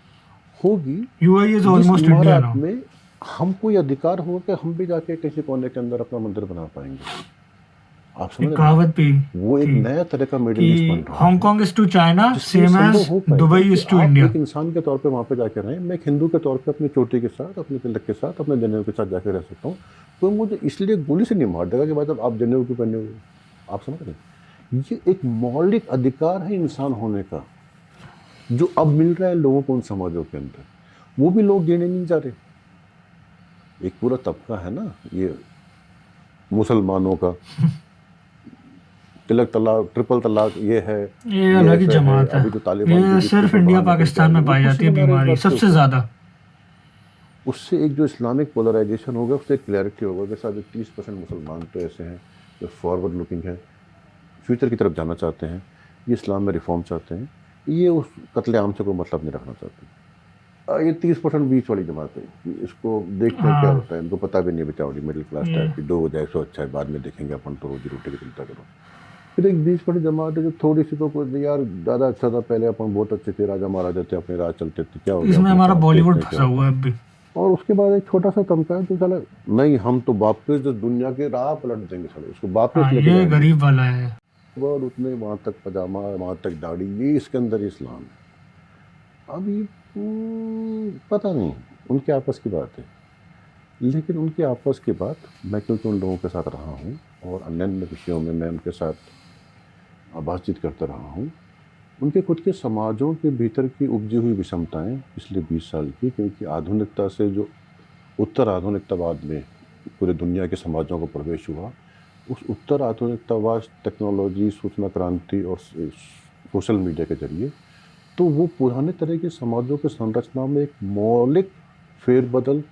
होगी, यूएई इज जिस ऑलमोस्ट इंडिया इमारत नाउ। में हमको ये अधिकार होगा कि हम भी जाके किसी कोने के अंदर अपना मंदिर बना पाएंगे। आप समझ एक रहे कहावत भी हैं, वो एक थी नया तरह का मिडिल कि ईस्ट बन रहा है हांगकांग इज टू चाइना जिसमें ये सेम संभव एज हो पाएगा दुबई कि इज टू आप इंडिया। एक इंसान के तौर पे वहाँ पे जाके रहें। मैं एक हिंदू के तौर पे अपनी चोटी के साथ, अपने तिलक के साथ, अपने जनेऊ के साथ जाके रह सकता हूँ। तो मुझे इसलिए गोली से नहीं मार देगा कि भाई साहब आप जनेऊ क्यों पहने हुए। आप समझ रहे हैं, ये एक मौलिक अधिकार है इंसान होने का, जो अब मिल रहा है लोगों को उन समाजों के अंदर, वो भी लोग देने नहीं जा रहे। एक पूरा तबका है ना ये मुसलमानों का, तिलक तलाक, ट्रिपल तलाक ये है, ये अलग ही ऐसा जमात है। अभी जो तालिबान के ये बीच सिर्फ में इंडिया बाहर निकल के पाकिस्तान आई है, में वो पाई खुशी जाती है मना रहे हैं इस बीमारी बात के सबसे ऊपर। ज्यादा। उससे एक जो इस्लामिक पोलराइजेशन होगा उससे एक क्लैरिटी होगा कि साथ 30% मुसलमान तो ऐसे हैं जो फॉरवर्ड लुकिंग है, फ्यूचर की तरफ जाना चाहते हैं, ये इस्लाम में रिफॉर्म चाहते हैं, ये उस कत्लेआम से कोई मतलब नहीं रखना चाहते। ये 30% बीच वाली जमात है कि इसको देखते हैं क्या हाँ होता है, इनको पता भी नहीं बेचारी मिडिल क्लास ये टाइप की, 2 बजे 100 अच्छा है बाद में देखेंगे अपन, तो रोजी रोटी की चिंता करो। फिर एक बीच वाली जमात है जो थोड़ी सी तो कोई यार ज़्यादा अच्छा था, पहले अपन बहुत अच्छे थे, राजा महाराजा थे, अपने राज चलते थे, क्या हो गया इसमें अपने हमारा काम बॉलीवुड देखते हैं क्या फंसा होता हुआ है। है अब भी। और उसके बाद एक छोटा सा तबका है जो चला नहीं हम तो वापस जो दुनिया के राह पलट देंगे, चलो इसको वापस हाँ लेके ये जाएंगे। गरीब वाला है। और उतने वहाँ तक पजामा, वहाँ तक दाढ़ी, ये इसके अंदर इस्लाम है। अब ये पता नहीं, उनके आपस की बात है। लेकिन उनके आपस की बात, मैं क्योंकि उन लोगों के साथ रहा हूँ और अन्य विषयों में मैं उनके साथ बातचीत करता रहा हूँ, उनके खुद के समाजों के भीतर की उपजी हुई विषमताएं पिछले 20 साल की, क्योंकि आधुनिकता से जो उत्तर आधुनिकतावाद में पूरे दुनिया के समाजों को प्रवेश हुआ, उस उत्तर आधुनिकतावाद टेक्नोलॉजी, सूचना क्रांति और सोशल मीडिया के जरिए, तो वो पुराने तरह के समाजों के संरचना में एक मौलिक फेरबदल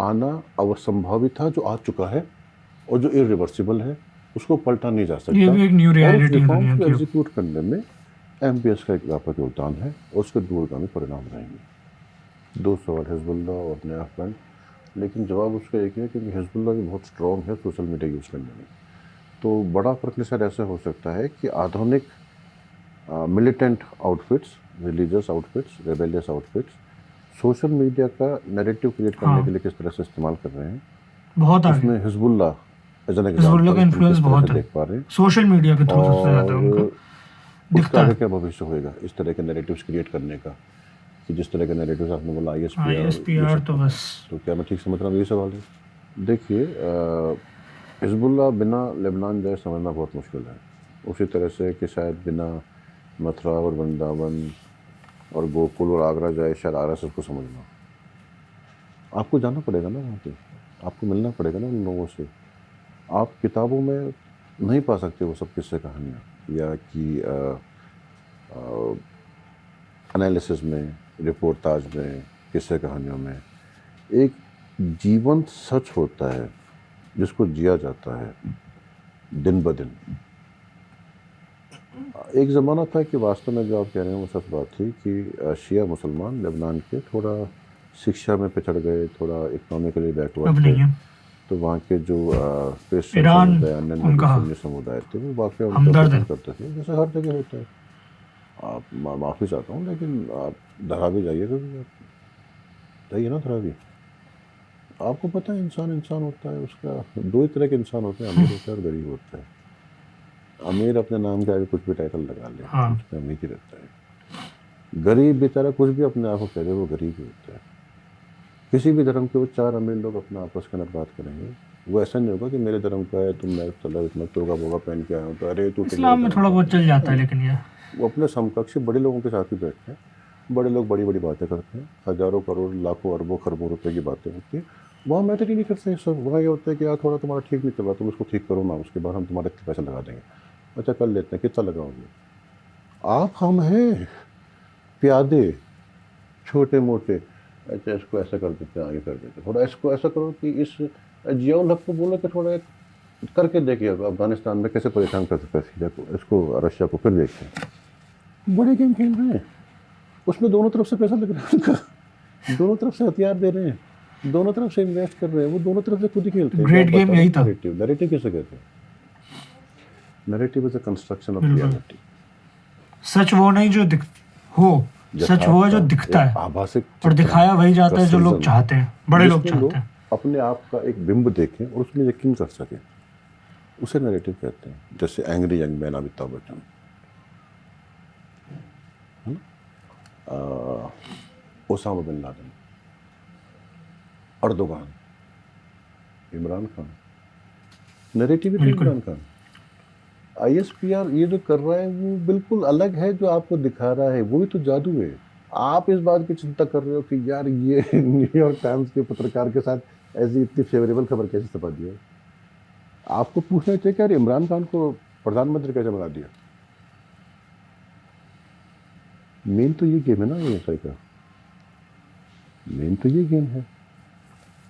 आना असंभावित था, जो आ चुका है और जो इरिवर्सिबल है, उसको पलटा नहीं जा सकता। ये भी एक न्यू और उस रियलिटी है रिफॉर्म्स दुनिया को की। एग्जीक्यूट करने में एमबीएस का एक व्यापक योगदान है और उसके दूरगामी परिणाम रहेंगे। 2 सवाल हिजबुल्ला और नया फ्रंट, लेकिन जवाब उसका एक है क्योंकि हिजबुल्ला भी बहुत स्ट्रॉन्ग है सोशल मीडिया यूज़ करने में। तो बड़ा फर्क शायद ऐसा हो सकता है कि आधुनिक militant outfits, religious outfits, rebellious outfits social media का नैरेटिव क्रिएट करने हाँ के लिए किस तरह से इस्तेमाल कर रहे हैं, बहुत आगे। उसमें Hezbollah as an Hezbollah example का हम इन्फ्लुएंस किस तरह बहुत से है देख पा रहे हैं, सोशल मीडिया के थ्रू, सबसे ज्यादा उनका और उसका दिखता आगे है। क्या भविष्य होएगा इस तरह के नैरेटिव्स क्रिएट करने का, कि जिस तरह के नैरेटिव्स आपने बोला ISPR ये ISPR सब तो कर रहे बस हैं। तो क्या मैं ठीक समझ रहा हूँ, ये सवाल है। देखिए हिजबुल्ला बिना लेबनान जाए समझना बहुत मुश्किल है, उसी तरह से कि शायद बिना मथुरा और वृंदावन और गोकुल और आगरा जाए शायद RSS को समझना। आपको जाना पड़ेगा ना वहाँ पे, आपको मिलना पड़ेगा ना उन लोगों से। आप किताबों में नहीं पा सकते वो सब किस्से कहानियाँ, या कि एनालिसिस में, रिपोर्टाज में, किस्से कहानियों में। एक जीवंत सच होता है जिसको जिया जाता है दिन ब दिन। एक ज़माना था कि वास्तव में जो आप कह रहे हैं वो सच बात थी कि शिया मुसलमान लेबनान के थोड़ा शिक्षा में पिछड़ गए, थोड़ा इकोनॉमिकली अब बैकवर्ड थे। नहीं है। तो वहाँ के जो क्रिश्चियन ईरान समुदाय, अन्य उनका सुन्नी समुदाय थे, वो वाकई उनका हमदर्द शोषण है। करते थे, जैसे हर जगह होता है। आप माफ़ी चाहता हूँ, लेकिन आप धारावी जाइए कभी, आप जाइए ना धारावी। आपको पता है इंसान इंसान होता है, उसका दो ही तरह के इंसान होते हैं, अमीर होता है और गरीब होता है। अमीर अपने नाम के आगे कुछ भी टाइटल लगा ले, हाँ। उसमें अमीर ही रहता है। गरीब बेचारा कुछ भी अपने आप को कह दे, वो गरीब ही होता है। किसी भी धर्म के वो चार अमीर लोग अपना आपस के अंदर बात करेंगे, वो ऐसा नहीं होगा कि मेरे धर्म का है, तुम मैं चलो इतना टोगा बोगा पहन के आया हूँ तो अरे तू तो मेरे इस्लाम में धर्म थोड़ा का बहुत है। चल जाता है, लेकिन ये वो अपने समकक्षी बड़े लोगों के साथ ही बैठते हैं, बड़े लोग बड़ी बड़ी बातें करते हैं, हज़ारों करोड़ लाखों अरबों खरबों रुपए की बातें होती हैं। वहाँ मैटर ही नहीं करते सब। वहाँ ये होता है कि यार थोड़ा तुम्हारा ठीक नहीं चल रहा, तुम इसको ठीक करो ना, उसके बाद हम तुम्हारे इतने पैसे लगा देंगे। अच्छा कर लेते हैं, कितना लगाओगे आप? हम हैं प्यादे, छोटे मोटे। अच्छा इसको ऐसा कर देते हैं, आगे कर देते हैं, थोड़ा इसको ऐसा करो कि इस जियाउल हक को बोलो कि थोड़ा करके देखिए अफगानिस्तान में कैसे परेशान कर सकते हैं सीरिया को, इसको रशिया को, फिर देखते हैं। बड़े गेम खेल रहे हैं, उसमें दोनों तरफ से पैसा लग रहा है उनका, दोनों तरफ से हथियार दे रहे हैं, दोनों तरफ से इन्वेस्ट कर रहे हैं, वो दोनों तरफ से खुद ही खेलते हैं। ग्रेट गेम यही था। नैरेटिव, नैरेटिव किसे कहते हैं? Narrative is a construction of बिल्कुल। रियलिटी। सच वो नहीं जो हो, सच वो है जो दिखता है, आभासिक और दिखाया वही जाता है जो लोग चाहते हैं, बड़े लोग जिसमें चाहते हैं। अपने आप का एक बिंब देखें और उसमें यकीन कर सकें, उसे नैरेटिव कहते हैं। जैसे angry young man Amitabh Bachchan, Osama bin Laden, Erdogan, Imran Khan. Narrative ही तो बिल्कुल। इमरान खान। ISPR ये जो कर रहा है वो बिल्कुल अलग है, जो आपको दिखा रहा है वो ही तो जादू है। आप इस बात की चिंता कर रहे हो कि यार ये न्यूयॉर्क टाइम्स के पत्रकार के साथ ऐसी इतनी फेवरेबल खबर कैसे छपा दी है। आपको पूछना चाहिए कि यार इमरान खान को प्रधानमंत्री कैसे बना दिया। मेन तो ये गेम है ना ये का, मेन तो ये गेम है।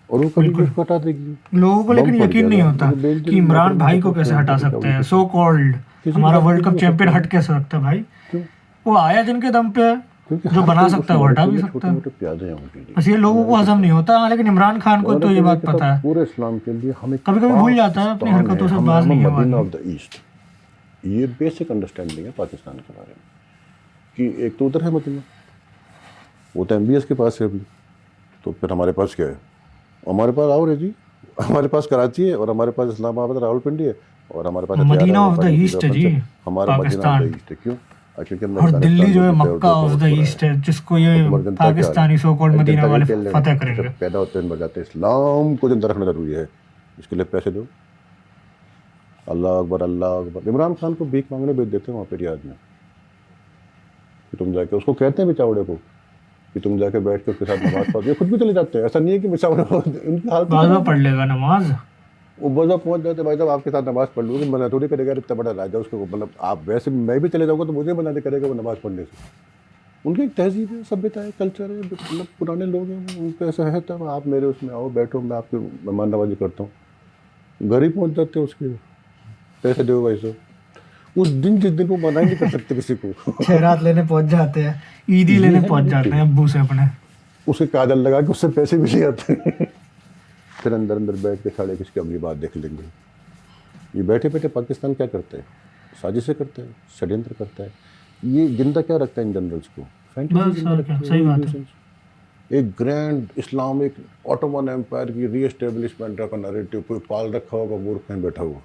और वो कभी भी बिल्कुल। उसको हटा देगी। लोगों को लेकिन बम पड़ यकीन गया नहीं था, होता मुझे बेल कि दिल इमरान मैटर भाई में को तो कैसे फोन हटा किसी का सकते भी हैं। कुछ सो कॉल्ड किसी के हमारा साथ वर्ल्ड कुछ कप भी हो चैंपियन सकता हट है। कैसे सकता है भाई? क्यों? वो आया जिनके दम पे है, क्योंकि जो हर बना कोई सकता उस है वो हटा नैरेटिव भी में सकता छोटे है। मोटे प्यादे हैं उनके लिए। बस ये लोगों को हजम नहीं होता। हाँ, लेकिन इमरान खान को तो ये बात पता है, पूरे इस्लाम के लिए हम एक कभी कभी भूल जाता है, अपनी पाकिस्तान हरकतों है, से हम बाज नहीं है वो मदीना आदमी। Of the east. ये बेसिक अंडरस्टैंडिंग है पाकिस्तान के बारे में कि एक तो उधर है मदीना, वो तो MBS के पास है अभी, तो फिर हमारे पास क्या है? हमारे पास और है जी, हमारे पास कराची है, और हमारे पास इस्लामाबाद रावलपिंडी है, और हमारे पास हथियार है, मदीना ऑफ द हमारे पास ईस्ट है जी वेपन्स है। हमारा Medina of the Pakistan, east है। क्यों? क्योंकि हमने और दिल्ली अफगानिस्तान जो है 2 मक्का ऑफ करोड़ द छोड़ा ईस्ट है। है, जिसको ये और तुम्हारी जनता क्या हाल है? पाकिस्तानी सो कॉल्ड मदीना जनता वाले के लिए फतेह करेंगे। जब पैदा होते हैं बजाते इस्लाम को जिंदा रखना जरूरी है, इसके लिए पैसे दो। अल्लाह अकबर, अल्लाह अकबर। इमरान खान को भीख मांगने भेज देते हैं वहाँ पे रियाद में कि तुम जाके, उसको कहते हैं बेचावड़े को कि तुम जाके बैठ के उसके साथ नमाज पढ़ो। ये खुद भी चले जाते हैं, ऐसा नहीं है कि बेचावड़े उनकी हालत बाद में पढ़ लेगा नमाज। वो बजा पहुंच जाते भाई साहब आपके साथ नमाज पढ़ लूँगी, मना थोड़ी करेगा इतना बड़ा राजा उसको। मतलब आप वैसे मैं भी चले जाऊँगा तो मुझे मना नहीं करेगा वो नमाज पढ़ने से। उनकी एक तहजीब है, सभ्यता है, कल्चर है, मतलब पुराने लोग हैं, उनको ऐसा है। तब आप मेरे उसमें आओ बैठो, मैं आपकी मेहमान नवाजी करता हूँ। घर ही पहुँच जाते हैं उसके, पैसे दो भाई साहब। उस दिन जिस दिन वो मना ही नहीं कर सकते किसी को। खैरात लेने पहुंच जाते हैं, ईदी लेने पहुंच जाते हैं अब्बू से अपने। उसे काजल लगा के उससे पैसे भी ले आते हैं। फिर अंदर अंदर बैठ के साढ़े किसकी अगली बात देख लेंगे। ये बैठे बैठे पाकिस्तान क्या करते हैं? साजिशें करते हैं, षड्यंत्र करता है। ये जिंदा क्या रखता है इन जनरल्स को? फैंटेसी जिंदा रखता है। सही बात है। एक ग्रैंड इस्लामिक ऑटोमन एम्पायर की रीएस्टेब्लिशमेंट का नैरेटिव कोई पाल रखा होगा, मूर्ख कहीं बैठा हुआ,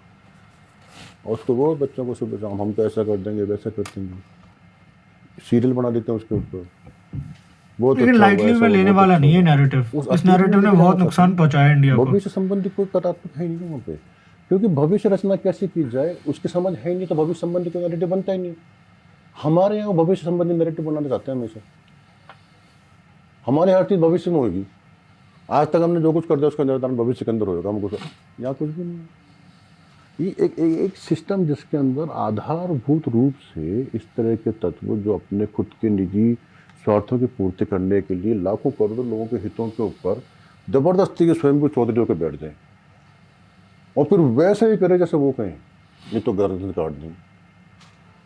और उसको वो बच्चों को सुबह शाम हम तो ऐसा कर देंगे वैसा कर देंगे, सीरियल बना देते हैं उसके ऊपर। बहुत लेकिन अच्छा लाइटली में लेने वाला नहीं है नैरेटिव। इस नैरेटिव ने बहुत नुकसान पहुंचाया इंडिया को। भविष्य संबंधी कोई कथात्मक है नहीं वहाँ पे, क्योंकि भविष्य रचना कैसे की जाए उसकी समझ है नहीं, तो भविष्य संबंधी कोई नैरेटिव बनता ही नहीं। हमारे यहाँ भविष्य संबंधी नैरेटिव बनाना चाहते हैं हमेशा। हमारे हर चीज़ भविष्य में होगी। आज तक हमने जो कुछ कर दिया उसका निर्धारण भविष्य के अंदर होगा। हम कुछ यहाँ कुछ भी नहीं। ये एक सिस्टम जिसके अंदर आधारभूत रूप से इस तरह के तत्व जो अपने खुद के निजी स्वार्थों की पूर्ति करने के लिए लाखों करोड़ों लोगों के हितों के ऊपर जबरदस्ती के स्वयं को चौधरी होकर बैठ जाए। और फिर वैसे ही करे जैसे वो कहें, नहीं तो गर्दन काट दें।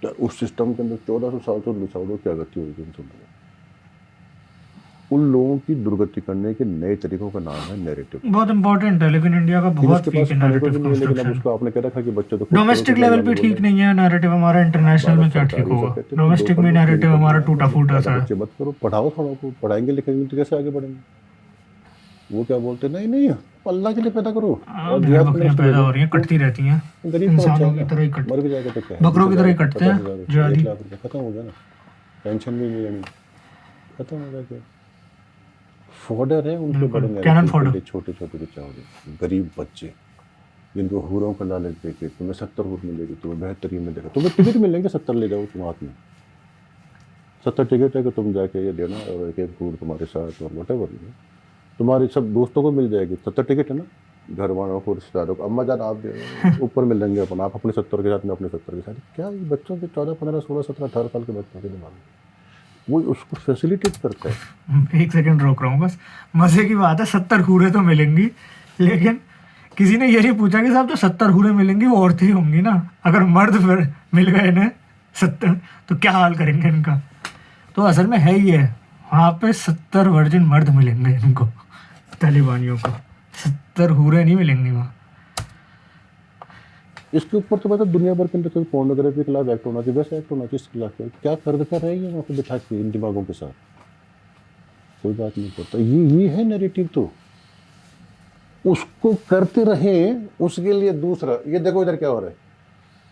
तो उस सिस्टम के अंदर 1400 साल तो डिसाइड क्या गति होगी उन सब लोगों। उन लोगों की दुर्गति करने के नए तरीकों का नाम है नैरेटिव। बहुत इंपॉर्टेंट है, लेकिन इंडिया का कि बहुत जिसके वीक पास है खाने को नैरेटिव भी नहीं है, लेकिन अब कंस्ट्रक्शन। उसको आपने कह रखा कि बच्चे तो खुद करो, डोमेस्टिक तो क्या लेवल अल्लाह पे ने ठीक बोला नहीं है नैरेटिव हमारा, इंटरनेशनल भारत में क्या ठीक सरकार ये होगा। सब कहते हैं कि 2 डोमेस्टिक कर में लो, 3 नैरेटिव कर लो, हमारा टूटा फूटा ज़्यादा सा है। बच्चे मत करो, पढ़ाओ थोड़ा को, पढ़ाएंगे लिखेंगे तो कैसे आगे बढ़ेंगे। वो क्या बोलते हैं, नहीं नहीं अल्लाह के लिए पैदा करो और भेड़ जिहाद करने बकरियां उसको पैदा भेजो। हो रही हैं, क्यों? कटती रहती हैं, गरीब का बच्चा है इंसानों की ना, तरह ही कट मर भी जाएगा तो क्या है, बकरों की 20,000 तरह ही रुपये, कटते 50,000 हैं रुपये, 1 जिहादी। लाख रुपये, खत्म हो गया ना। टेंशन भी नहीं लेनी, खत्म हो गया। फॉर्डर है उनके बिल्कुल बड़े कैनन नैरेटिव के फॉडर। लिए, छोटे छोटे बच्चे हो गए, गरीब बच्चे जिनको हूरों का लालच देके तुम्हें 70 हूर मिलेगी, तुम्हें बेहतरीन में देगा, तुम्हें टिकट मिलेंगे 70 ले जाओ तुम हाथ में, 70 टिकट है कि तुम जाके ये देना और एक एक हूर तुम्हारे साथ और वटेवर तुम्हारे सब दोस्तों को मिल जाएगी। 70 टिकट है ना, घर वालों को, रिश्तेदारों को, अम्मा जान आप ऊपर मिल लेंगे अपन, आप अपने 70 के साथ में अपने 70 के साथ। क्या ये बच्चों के 14 15 16 17 18 साल के बच्चों के दिमाग में वो उसको फैसिलिटेट करता है। एक सेकंड रोक रहा हूँ बस, मजे की बात है 70 हूरें तो मिलेंगी, लेकिन किसी ने ये नहीं पूछा कि साहब जो 70 हूरें मिलेंगी वो औरतें ही होंगी ना, अगर मर्द फिर मिल गए इन्हें 70 तो क्या हाल करेंगे इनका। तो असल में है ही है, वहाँ पे 70 वर्जिन मर्द मिलेंगे इनको, तालिबानियों को 70 हूरें नहीं मिलेंगी वहाँ। इसके ऊपर तो पता दुनिया भर के अंदर कोई पोर्नोग्राफी के खिलाफ एक्ट होना चाहिए, वैसे एक्ट होना चाहिए इसके खिलाफ। क्या कर रहे हैं वहाँ पे बिठा के इन दिमागों के साथ, कोई बात नहीं करता। ये है नैरेटिव, तो उसको करते रहे, उसके लिए दूसरा ये देखो इधर क्या हो रहा है।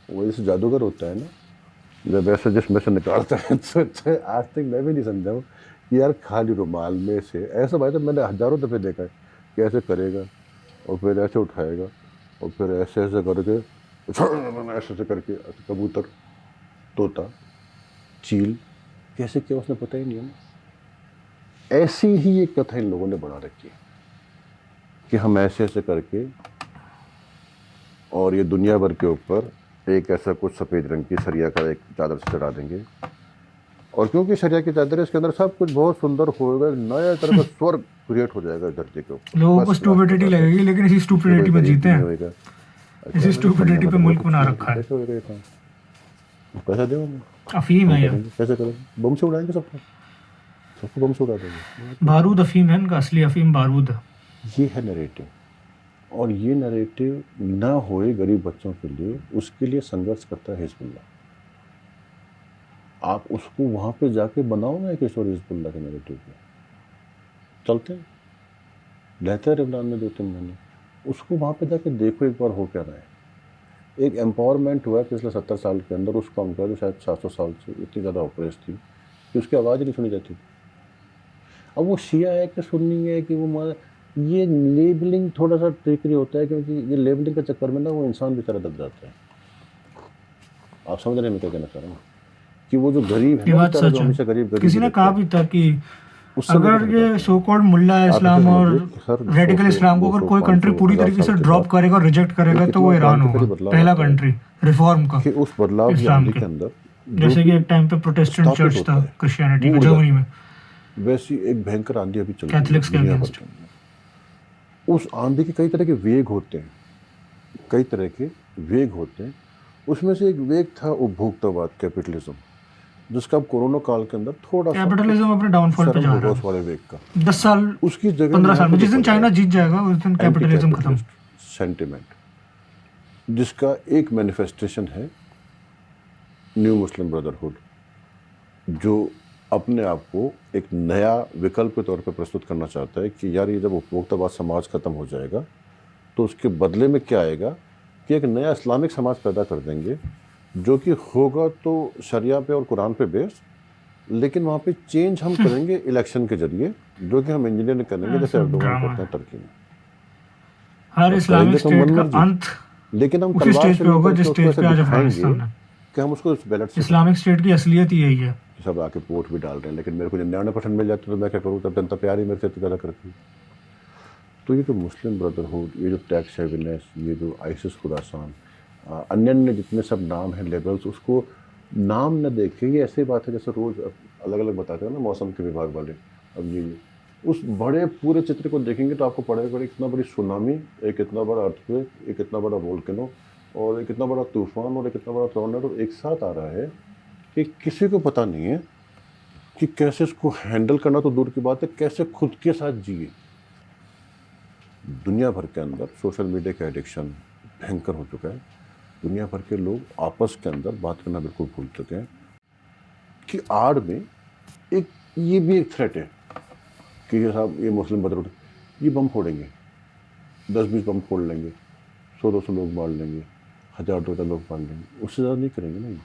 वो जैसे जादूगर होता है ना, जब ऐसे जिसमें से निकालता है तो आज तक मैं भी नहीं समझा हूँ कि यार खाली रुमाल में से ऐसा, भाई तो मैंने हजारों दफ़े देखा है कि ऐसे करेगा और फिर ऐसे उठाएगा और फिर ऐसे ऐसे करके ऐसे ऐसे करके कबूतर, तोता, चील कैसे किया उसने पता ही नहीं है ना। ऐसी ही एक कथा इन लोगों ने बना रखी है कि हम ऐसे ऐसे करके और ये दुनिया भर के ऊपर एक ऐसा कुछ सफ़ेद रंग की सरिया का एक चादर से चढ़ा देंगे, और क्योंकि सरिया की चादर है इसके अंदर सब कुछ बहुत सुंदर होगा, नया तरह का स्वर्ग क्रिएट हो जाएगा धरती के ऊपर। लोगों को स्टूपिडिटी लगेगी, लेकिन इसी स्टूपिडिटी में जीते हैं, होएगा, इसी स्टूपिडिटी पे मुल्क बना रखा है। कैसे होएगा ये काम? पैसा दो, अफीम है ये, कैसे करेंगे? बम से उड़ाएंगे सबको, सबको बम से उड़ा देंगे। बारूद अफीम है इनका, असली अफीम बारूद है। ये है नैरेटिव, और ये नैरेटिव ना होए गरीब बच्चों के लिए, उसके लिए संघर्ष करता है हिजबुल्लाह। आप उसको वहाँ पे जाके बनाओ ना एक स्टोरी हिजबुल्लाह के नैरेटिव पे, चलते हैं, रहते हैं लेबनान में 2-3 महीने, उसको वहाँ पे जाके देखो एक बार हो क्या रहा है। एक एम्पावरमेंट हुआ है पिछले 70 साल के अंदर उस कौम का, जो शायद 700 साल से इतनी ज़्यादा ऑपरेस थी कि उसकी आवाज़ ही नहीं सुनी जाती। अब वो शिया है कि सुन्नी है कि वो, ये लेबलिंग थोड़ा सा ट्रिकरी होता है, क्योंकि ये लेबलिंग के चक्कर में ना वो इंसान बेचारा दब जाता है। आप समझ रहे हैं मैं क्या कहना चाह रहा हूँ, कि वो जो गरीब है ये ना बात बेचारा, सच जो है। हमेशा गरीब किसी ने कहा भी था कि उससे अगर ये सो कॉल्ड मुल्ला इस्लाम और रेडिकल इस्लाम को अगर कोई कंट्री पूरी तरीके से ड्रॉप करेगा और रिजेक्ट करेगा तो वो ईरान होगा, पहला कंट्री रिफॉर्म का कि उस बदलाव की इस्लाम आंधी के के अंदर, जैसे कि एक टाइम पे प्रोटेस्टेंट स्थापित चर्च होता था है, क्रिश्चियनिटी वो का हो जर्मनी में, वैसी एक भयंकर आंधी अभी चल रही है कैथलिक्स के दुनिया भर अगेंस्ट। के अंदर। उस आंधी के कई तरह के वेग होते हैं, कई तरह के वेग होते हैं। उसमें से एक वेग था उपभोक्तावाद, कैपिटलिज्म, जिसका अब कोरोना काल के अंदर थोड़ा सा कैपिटलिज्म अपने डाउनफॉल पे शर्म जा होगा रहा उस है। वाले वेग का। 10 साल उसकी जगह 15 साल में जिस दिन पड़ रहा चाइना है जीत जाएगा उस दिन कैपिटलिज्म खत्म। सेंटिमेंट, जिसका एक मैनिफेस्टेशन है न्यू मुस्लिम ब्रदरहुड, जो अपने आप को एक नया विकल्प के तौर पर प्रस्तुत करना चाहता है कि यार ये जब उपभोक्तावाद समाज खत्म हो जाएगा तो उसके बदले में क्या आएगा कि एक नया इस्लामिक समाज पैदा कर देंगे, जो कि होगा तो शरिया पे और कुरान पे बेस्ड, लेकिन वहाँ पे चेंज हम करेंगे इलेक्शन के जरिए, जो कि हम इंजीनियरिंग करेंगे जैसे एर्दोगान करते हैं टर्की में। हर इस्लामिक स्टेट का अंत लेकिन हम उसी स्टेज पे होगा जिस स्टेज पे आज अफगानिस्तान है। कि हम उसको बैलेट से इस्लामिक स्टेट की असलियत ही यही है। सब आके वोट भी डाल रहे हैं, लेकिन मेरे को 99% मिल जाता तो मैं क्या करूँ, तब जनता प्यार ही मेरे से ज़्यादा करती है। तो ये जो मुस्लिम ब्रदरहुड, ये जो टैक्स हेवीनेस, ये जो आइसिस खुरासान, अन्य अन्य जितने सब नाम हैं, लेबल्स, उसको नाम न देखे, ये ऐसी बात है जैसे रोज़ अलग अलग बताते हैं ना मौसम के विभाग वाले, अब ये उस बड़े पूरे चित्र को देखेंगे तो आपको पड़ेगा कि इतना बड़ी सुनामी, एक इतना बड़ा अर्थक्वेक, एक इतना बड़ा वोल्केनो और एक इतना बड़ा तूफान और एक इतना बड़ा टॉर्नेडो एक साथ आ रहा है कि किसी को पता नहीं है कि कैसे इसको हैंडल करना तो दूर की बात है, कैसे खुद के साथ जिए। दुनिया भर के अंदर सोशल मीडिया का एडिक्शन भयंकर हो चुका है। दुनिया भर के लोग आपस के अंदर बात करना बिल्कुल भूल चुके हैं कि आड़ में एक ये भी एक थ्रेट है कि ये साहब ये मुस्लिम बदर ये बम फोड़ेंगे, 10-20 बम फोड़ लेंगे, 100-200 लोग मार लेंगे, 1000-2000 लोग मार लेंगे, उससे ज़्यादा नहीं करेंगे नहीं।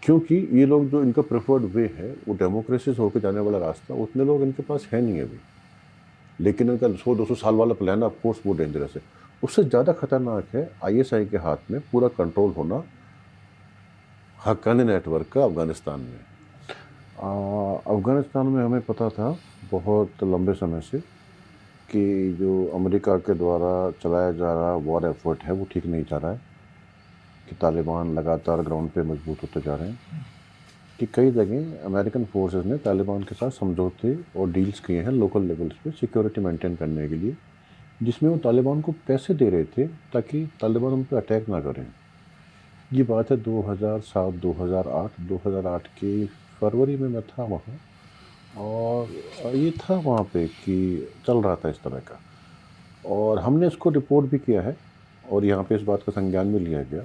क्योंकि ये लोग जो इनका प्रेफर्ड वे है वो डेमोक्रेसी से होकर जाने वाला रास्ता उतने लोग इनके पास है नहीं अभी। लेकिन इनका 100-200 साल वाला प्लान ऑफ कोर्स वो डेंजरस है। उससे ज़्यादा खतरनाक है आईएसआई के हाथ में पूरा कंट्रोल होना हक्कानी नेटवर्क का अफ़गानिस्तान में। अफ़गानिस्तान में हमें पता था बहुत लंबे समय से कि जो अमेरिका के द्वारा चलाया जा रहा वॉर एफर्ट है वो ठीक नहीं जा रहा है, कि तालिबान लगातार ग्राउंड पे मजबूत होते जा रहे हैं, कि कई जगह अमेरिकन फोर्सेस ने तालिबान के साथ समझौते और डील्स किए हैं लोकल लेवल्स पे सिक्योरिटी मेंटेन करने के लिए, जिसमें वो तालिबान को पैसे दे रहे थे ताकि तालिबान उन पर अटैक ना करें। ये बात है 2007, 2008, 2008 के फरवरी में मैं था वहाँ और ये था वहाँ पे कि चल रहा था इस तरह का, और हमने इसको रिपोर्ट भी किया है और यहाँ पे इस बात का संज्ञान भी लिया गया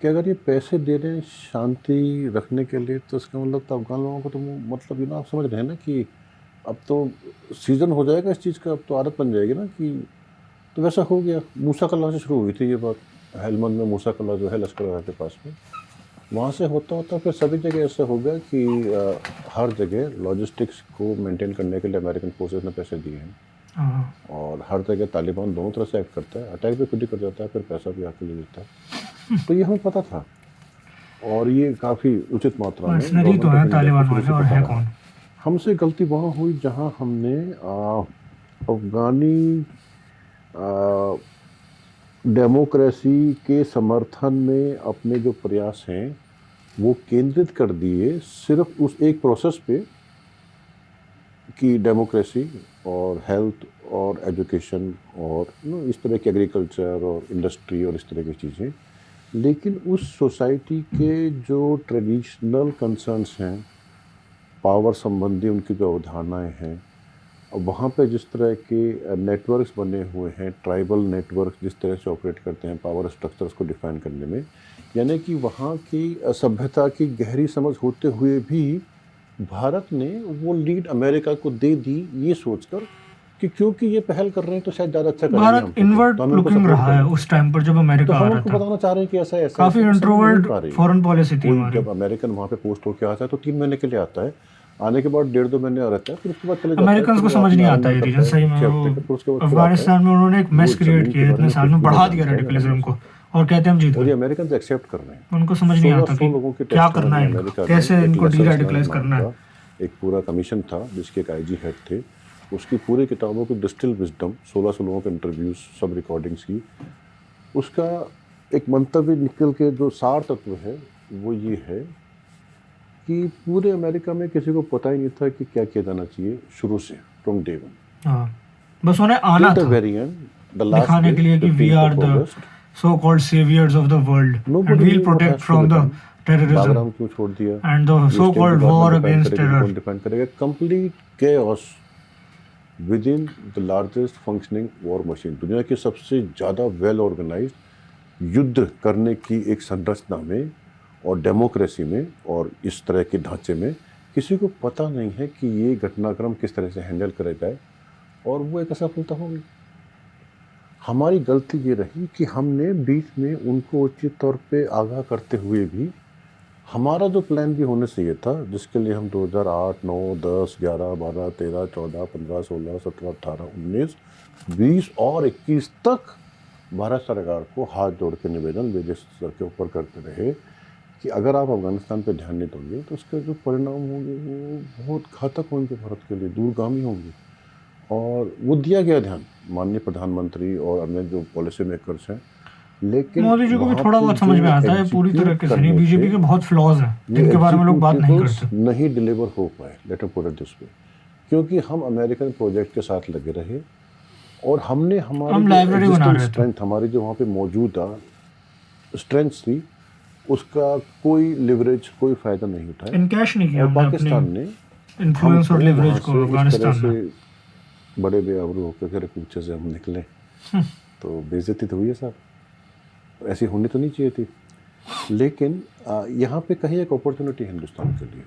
कि अगर ये पैसे दे रहे हैं शांति रखने के लिए तो इसका मतलब तो अफ़गान लोगों को तो मतलब ये ना आप समझ रहे हैं ना कि अब तो सीज़न हो जाएगा इस चीज़ का, अब तो आदत बन जाएगी ना कि तो वैसा हो गया। मूसा कल्ला से शुरू हुई थी ये बात, हेलमंद में मूसा कल्ला जो है लश्कर के पास में, वहाँ से होता होता फिर सभी जगह ऐसा हो गया कि हर जगह लॉजिस्टिक्स को मेंटेन करने के लिए अमेरिकन फोर्सेस ने पैसे दिए हैं और हर जगह तालिबान दोनों तरह से एक्ट करता है, अटैक भी खुद ही कर जाता है फिर पैसा भी आके ले लेता है। तो ये हमें पता था और ये काफ़ी उचित मात्रा में तो है तालिबान वाले और है कौन। हमसे गलती वहाँ हुई जहाँ हमने अफ़गानी डेमोक्रेसी के समर्थन में अपने जो प्रयास हैं वो केंद्रित कर दिए सिर्फ उस एक प्रोसेस पे कि डेमोक्रेसी और हेल्थ और एजुकेशन और इस तरह की एग्रीकल्चर और इंडस्ट्री और इस तरह की चीज़ें, लेकिन उस सोसाइटी के जो ट्रेडिशनल कंसर्न्स हैं, पावर संबंधी उनकी जो अवधारणाएं हैं, वहाँ पे जिस तरह के नेटवर्क्स बने हुए हैं, ट्राइबल नेटवर्क जिस तरह से ऑपरेट करते हैं पावर स्ट्रक्चर्स को डिफाइन करने में, यानी कि वहाँ की सभ्यता की गहरी समझ होते हुए भी भारत ने वो लीड अमेरिका को दे दी ये सोचकर कि क्योंकि ये पहल कर रहे हैं तो शायद ज़्यादा अच्छा करेंगे। भारत इनवर्ट लुकिंग रहा है उस टाइम पर जब अमेरिका आ रहा था, बताना चाह रहे हैं कि ऐसा ऐसा काफी इंट्रोवर्ट फॉरेन पॉलिसी थी हमारी। जब अमेरिकन वहाँ पे पोस्ट होके आता है तो 3 महीने के लिए आता है, आने के बाद 1.5-2 महीने रहता है, फिर उसके बाद चले जाता है। अमेरिकन को समझ नहीं आता ये रीजन सही में। अफगानिस्तान में उन्होंने एक मेस क्रिएट किया, इतने साल में बढ़ा दिया रेडिकलिज्म को और कहते हैं हम जीत और ये गए। अमेरिकन तो एक्सेप्ट कर रहे हैं, उनको समझ नहीं आता कि क्या करना है इनको, कैसे इनको डीरेडिकलाइज करना है। एक पूरा कमीशन था जिसके एक आईजी हेड थे, उसकी पूरी किताबों की डिस्टिल विजडम 1600 लोगों के इंटरव्यूज सब रिकॉर्डिंग्स की, उसका एक मंतव्य निकल के जो सार तत्व है वो ये है कि पूरे अमेरिका में किसी को पता ही नहीं था कि क्या किया जाना चाहिए शुरू से फ्रॉम डे वन। बस उन्हें आना था दिखाने के लिए कि we are the so called saviours of the world and we will protect from the terrorism क्यों छोड़ दिया and the so called war against terror. Define करेगा complete chaos within the largest functioning war machine. दुनिया की सबसे ज़्यादा वेल ऑर्गेनाइज्ड युद्ध करने की एक संरचना में और डेमोक्रेसी में और इस तरह के ढांचे में किसी को पता नहीं है कि ये घटनाक्रम किस तरह से हैंडल करा जाए और वो एक असफलता होगी। हमारी गलती ये रही कि हमने बीच में उनको उचित तौर पे आगाह करते हुए भी हमारा जो प्लान भी होने चाहिए था, जिसके लिए हम 2008, 9, 10, 11, 12, 13, 14, 15, 16, 17, 18, 19, 20 और 21 तक भारत सरकार को हाथ जोड़ के निवेदन विदेश स्तर के ऊपर करते रहे कि अगर आप अफगानिस्तान पे ध्यान नहीं दोगे तो उसके जो परिणाम होंगे वो बहुत घातक होंगे, भारत के लिए दूरगामी होंगे। और वो दिया गया ध्यान माननीय प्रधानमंत्री और अन्य जो पॉलिसी मेकर्स हैं, लेकिन मोदी जी को भी थोड़ा बहुत समझ में आता है, पूरी तरह से नहीं। बीजेपी के बहुत फ्लॉज हैं जिनके बारे में लोग बात नहीं करते, नहीं डिलीवर हो पाए। Let me put it this way क्योंकि हम अमेरिकन प्रोजेक्ट के साथ लगे रहे और हमने हम हमारी लाइब्रेरी बना रहे थे। स्ट्रेंथ, हमारी जो वहाँ पे मौजूदा स्ट्रेंथ थी, उसका कोई लिवरेज, कोई फायदा नहीं उठाया। इनकैश नहीं किया और हमने पाकिस्तान अपनी ने इन्फ्लुएंस और हमको लेवरेज वहाँ को से इस तरह अफगानिस्तान से में। बड़े बेआबरू होकर के पूछे से हम निकले, तो बेइज्जती तो हुई है साहब, ऐसी होनी तो नहीं चाहिए थी। लेकिन यहाँ पे कहीं एक अपॉर्चुनिटी है हिंदुस्तान के लिए।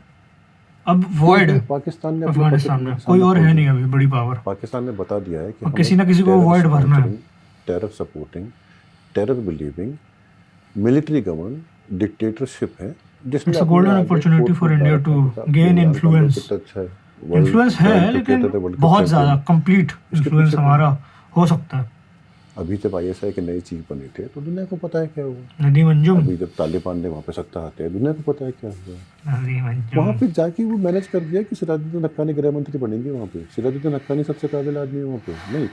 अब वॉइड क्योंकि पाकिस्तान ने अपने अफगानिस्तान में पाकिस्तान कोई ने और खोल है दिया। नहीं अभी बड़ी पावर, पाकिस्तान ने बता दिया है कि और हम किसी ना किसी को वॉइड भरना है। Terror supporting, terror believing, military govern dictatorship है, जिसमें इट्स अ अपने गोल्डन आगे अपॉर्चुनिटी कोर्ट फॉर में इंडिया टू भारत का गेन इमरान खान को इन्फ्लुएंस। कितना अच्छा है, वर्ल्ड इन्फ्लुएंस है ब्रांड लेकिन क्रिकेटर है, वर्ल्ड कप बहुत चैंपियन। ज़्यादा कंप्लीट इसके इन्फ्लुएंस पीछे हमारा हो सकता है। अभी जब ISI की नई चीफ बनी थी तो दुनिया को पता है क्या हुआ। नदी मंजुम, अभी जब तालिबान ने वहाँ पे सत्ता आते हैं, दुनिया को पता है क्या हुआ। नदी वहाँ मंजुम। पे जाके वो मैनेज कर दिया कि सिराजुद्दीन हक्कानी गृह मंत्री बनेंगे वहाँ पे। सिराजुद्दीन हक्कानी सबसे काबिल आदमी है वहाँ पे, नहीं,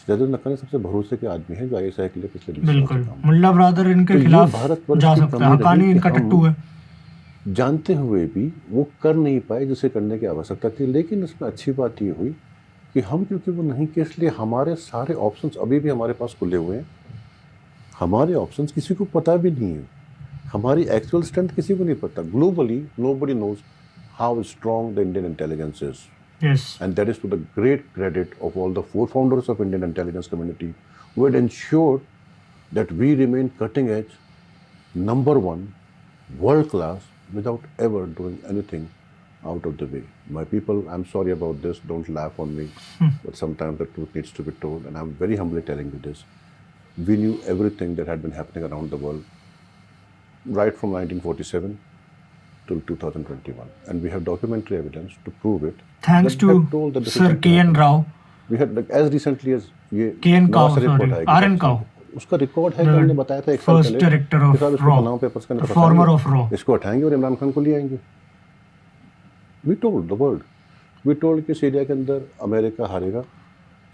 सिराजुद्दीन हक्कानी सबसे भरोसे के आदमी है जो ISI के लिए पिछले 20 साल से बिल्कुल, काम कर मुल्ला ब्रदर तो इनके ये खिलाफ भारतवर्ष जा की सकता है, कमी रही हकानी कि इनका हम टट्टू है। जानते हुए भी वो कर नहीं पाए जिसे करने की आवश्यकता थी। लेकिन इसमें अच्छी बात ये हुई कि हम, क्योंकि वो नहीं किए, इसलिए हमारे सारे ऑप्शंस अभी भी हमारे पास खुले हुए हैं। हमारे ऑप्शंस किसी को पता भी नहीं है, हमारी एक्चुअल स्ट्रेंथ किसी को नहीं पता। Globally nobody knows how strong the Indian intelligence is. Yes, And that is to the great credit of all the four founders of Indian intelligence community who had ensured that we remain cutting edge, number one, world class, without ever doing anything out of the way. My people, I'm sorry about this, don't laugh on me, but sometimes the truth needs to be told, and I'm very humbly telling you this. We knew everything that had been happening around the world, right from 1947 till 2021, and we have documentary evidence to prove it. Thanks that to we had told that this is sir something KN happened. Rao, We had, like, as recently as ये KN नवाज काव, शरीफ sorry, को हटाया RN काव, उसका रिकॉर्ड है कि हमने बताया था एक साल फर्स्ट पहले डायरेक्टर कि ऑफ साहब इसको रॉ, बनाओ पेपर्स के अंदर फॉर्मर फंसाएंगे, ऑफ रॉ। इसको हटाएंगे और इमरान खान को ले आएंगे। We told the world, we told कि सीरिया के अंदर अमेरिका हारेगा,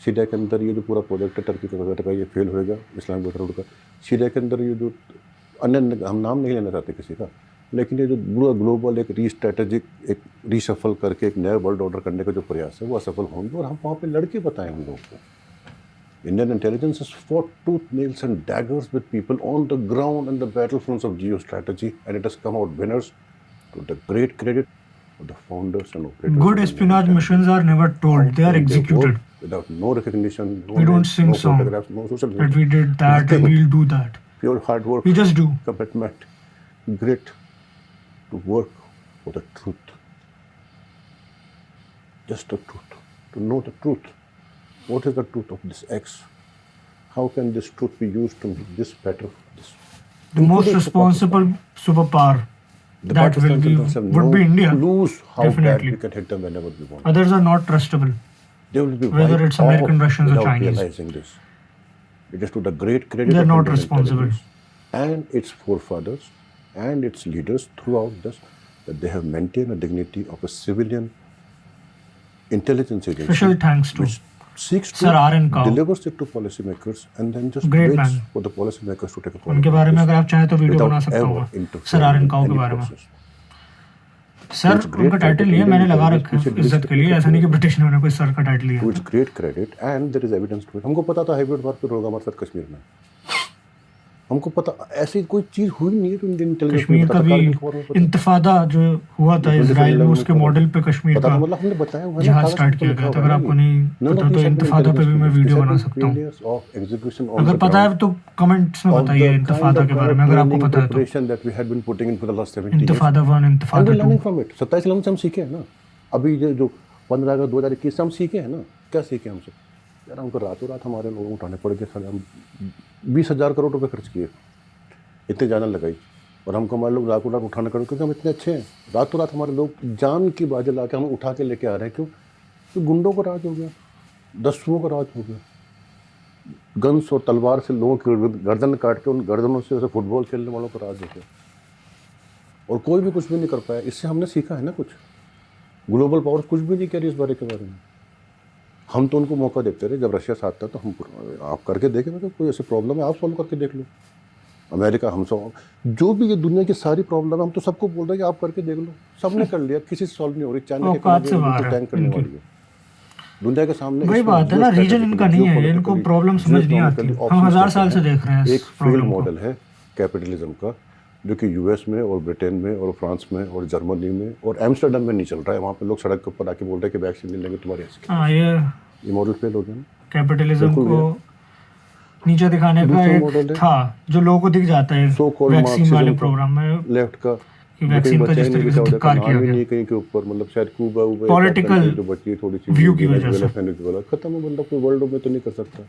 सीरिया के अंदर ये जो पूरा प्रोजेक्ट है टर्की का वगैरह का ये फेल होएगा, इस्लामिक रोड का, सीरिया के अंदर ये जो अन्य, हम नाम नहीं लेना चाहते किसी का, लेकिन ये जो पूरा ग्लोबल एक रीस्ट्रेटेजिक, एक रीशफल करके एक नया वर्ल्ड ऑर्डर करने का जो प्रयास है वो असफल होंगे, और हम वहाँ पे लड़के बताएं हम लोगों को। Indian intelligence has fought tooth, nails and daggers with people on the ground and the battlefronts of geostrategy, and it has come out winners, to the great credit of the founders and operators. Good espionage missions are never told, they are executed. Without no recognition, no We don't names, sing no song photographs, no social media. that we did that and Nothing. we'll do that. Pure hard work, We just do. commitment, grit to work for the truth. Just the truth. To know the truth. What is the truth of this X? How can this truth be used to make this better? This The most responsible superpower the that will Pakistan be citizens have would no be India. clues how Definitely. bad we can hit them whenever we want. Others are not trustable. They will be Whether wiped it's American, off Russians or without Chinese. realizing this. It is to the great credit They're of not Indian responsible. intelligence and its forefathers and its leaders throughout this, that they have maintained a dignity of a civilian intelligence agency. Special thanks to which seeks to Sir RN Kao. delivers it to policymakers and then just Great waits man. for the policymakers to take a call. उनके upon बारे में this अगर आप चाहें तो वीडियो without बना सकता ever हूँ interfering sir R N in Kao के any बारे में। process. सर It's great उनका टाइटल credit नहीं है, Indian मैंने लगा intelligence रखा है which इज्जत के लिए, ऐसा नहीं कि ब्रिटिश ने उन्हें कोई सर का टाइटल To दिया। its great credit, and there is evidence to it. हमको पता था हाइब्रिड वारफेयर होगा हमारे साथ कश्मीर में, हमको पता, ऐसी कोई चीज हुई नहीं है तो इंडियन इंटेलिजेंस कश्मीर का भी इंतफादा जो हुआ था इसराइल में, उसके मॉडल पे कश्मीर का मतलब हमने बताया हुआ है ना, जिहाद कागज स्टार्ट पे किया लिखा गया था। हुआ अगर है आपको ना ये। नहीं None of पता तो these have been इंतफादा पे भी मैं intelligence वीडियो based. बना These have सकता been हूँ। failures of execution on अगर the पता ground. है तो कमेंट्स में Of बताइए the इंतफादा kind के of बारे में, अगर आपको training पता है तो। preparation that we had been putting in for the last 70 years. इंतफादा 1, And इंतफादा we're 2, learning from it. 27 eleven से हम सीखे हैं ना, अभी ये जो 15 अगस्त 2021 से हम सीखे हैं ना, क्या सीखे हमसे यार, हमको रातों रात हमारे लोगों को उठाने पड़ गए, साले हम 20,000 करोड़ रुपए खर्च किए, इतने जान लगाई, और हमको हमारे लोग रातों रात उठाने कर, क्योंकि हम इतने अच्छे हैं, रातों रात हमारे लोग जान की बाजी ला के हमें उठा के लेके आ रहे हैं। क्यों? तो गुंडों का राज हो गया, दस्युओं का राज हो गया, गन्स और तलवार से लोगों की गर्दन काट के उन गर्दनों से ऐसे फुटबॉल खेलने वालों का राज हो गया, और कोई भी कुछ भी नहीं कर पाया। इससे हमने सीखा है ना कुछ, ग्लोबल पावर्स कुछ भी नहीं कह रही इस बारे के बारे में। हम तो उनको मौका देते रहे, जब रशिया साथ था तो हम, आप करके देखें, मतलब कोई ऐसी प्रॉब्लम है आप सॉल्व करके देख लो। अमेरिका हम सब, जो भी ये दुनिया की सारी प्रॉब्लम है, हम तो सबको बोल रहे हैं कि आप करके देख लो, सबने कर लिया, किसी से सॉल्व नहीं हो रही। चाइना के औकात से बाहर है टैंक करने इनकी। वाली है, दुनिया के सामने वही इसमें बात है ना, रीजन geostrategically, इनका नहीं है, इनको geopolitically, प्रॉब्लम समझ नहीं आती। geoeconomically हम options 1000 क्या साल क्या से देख रहे हैं है। इस एक फेल प्रॉब्लम को। मॉडल है कैपिटलिज्म का, जो कि यूएस में और ब्रिटेन में और फ्रांस में और जर्मनी में और एम्स्टर्डम में नहीं चल रहा है। वहाँ पे लोग सड़क के ऊपर आके बोल रहे हैं कि वैक्सीन नहीं लेंगे तुम्हारे ऐसे। हाँ, ये मॉडल फेल हो गया ना, कैपिटलिज्म बिल्कुल को गया। नीचे दिखाने का दूसरा एक मॉडल है था जो लोगों को दिख जाता है सो कॉल्ड वैक्सीन वाले मार्क्सिज्म प्रोग्राम में, का, लेफ्ट का, कि जो कहीं वैक्सीन का बचा ही जिस नहीं, तरीके से बेचारे का धिक्कार किया नाम ही गया नहीं कहीं के ऊपर, मतलब शायद क्यूबा उबा एक आध पॉलिटिकल कंट्री जो बची है थोड़ी सी व्यू की वजह से। वेनेजुएला खत्म है, बंदा कोई वर्ल्ड में तो नहीं कर सकता।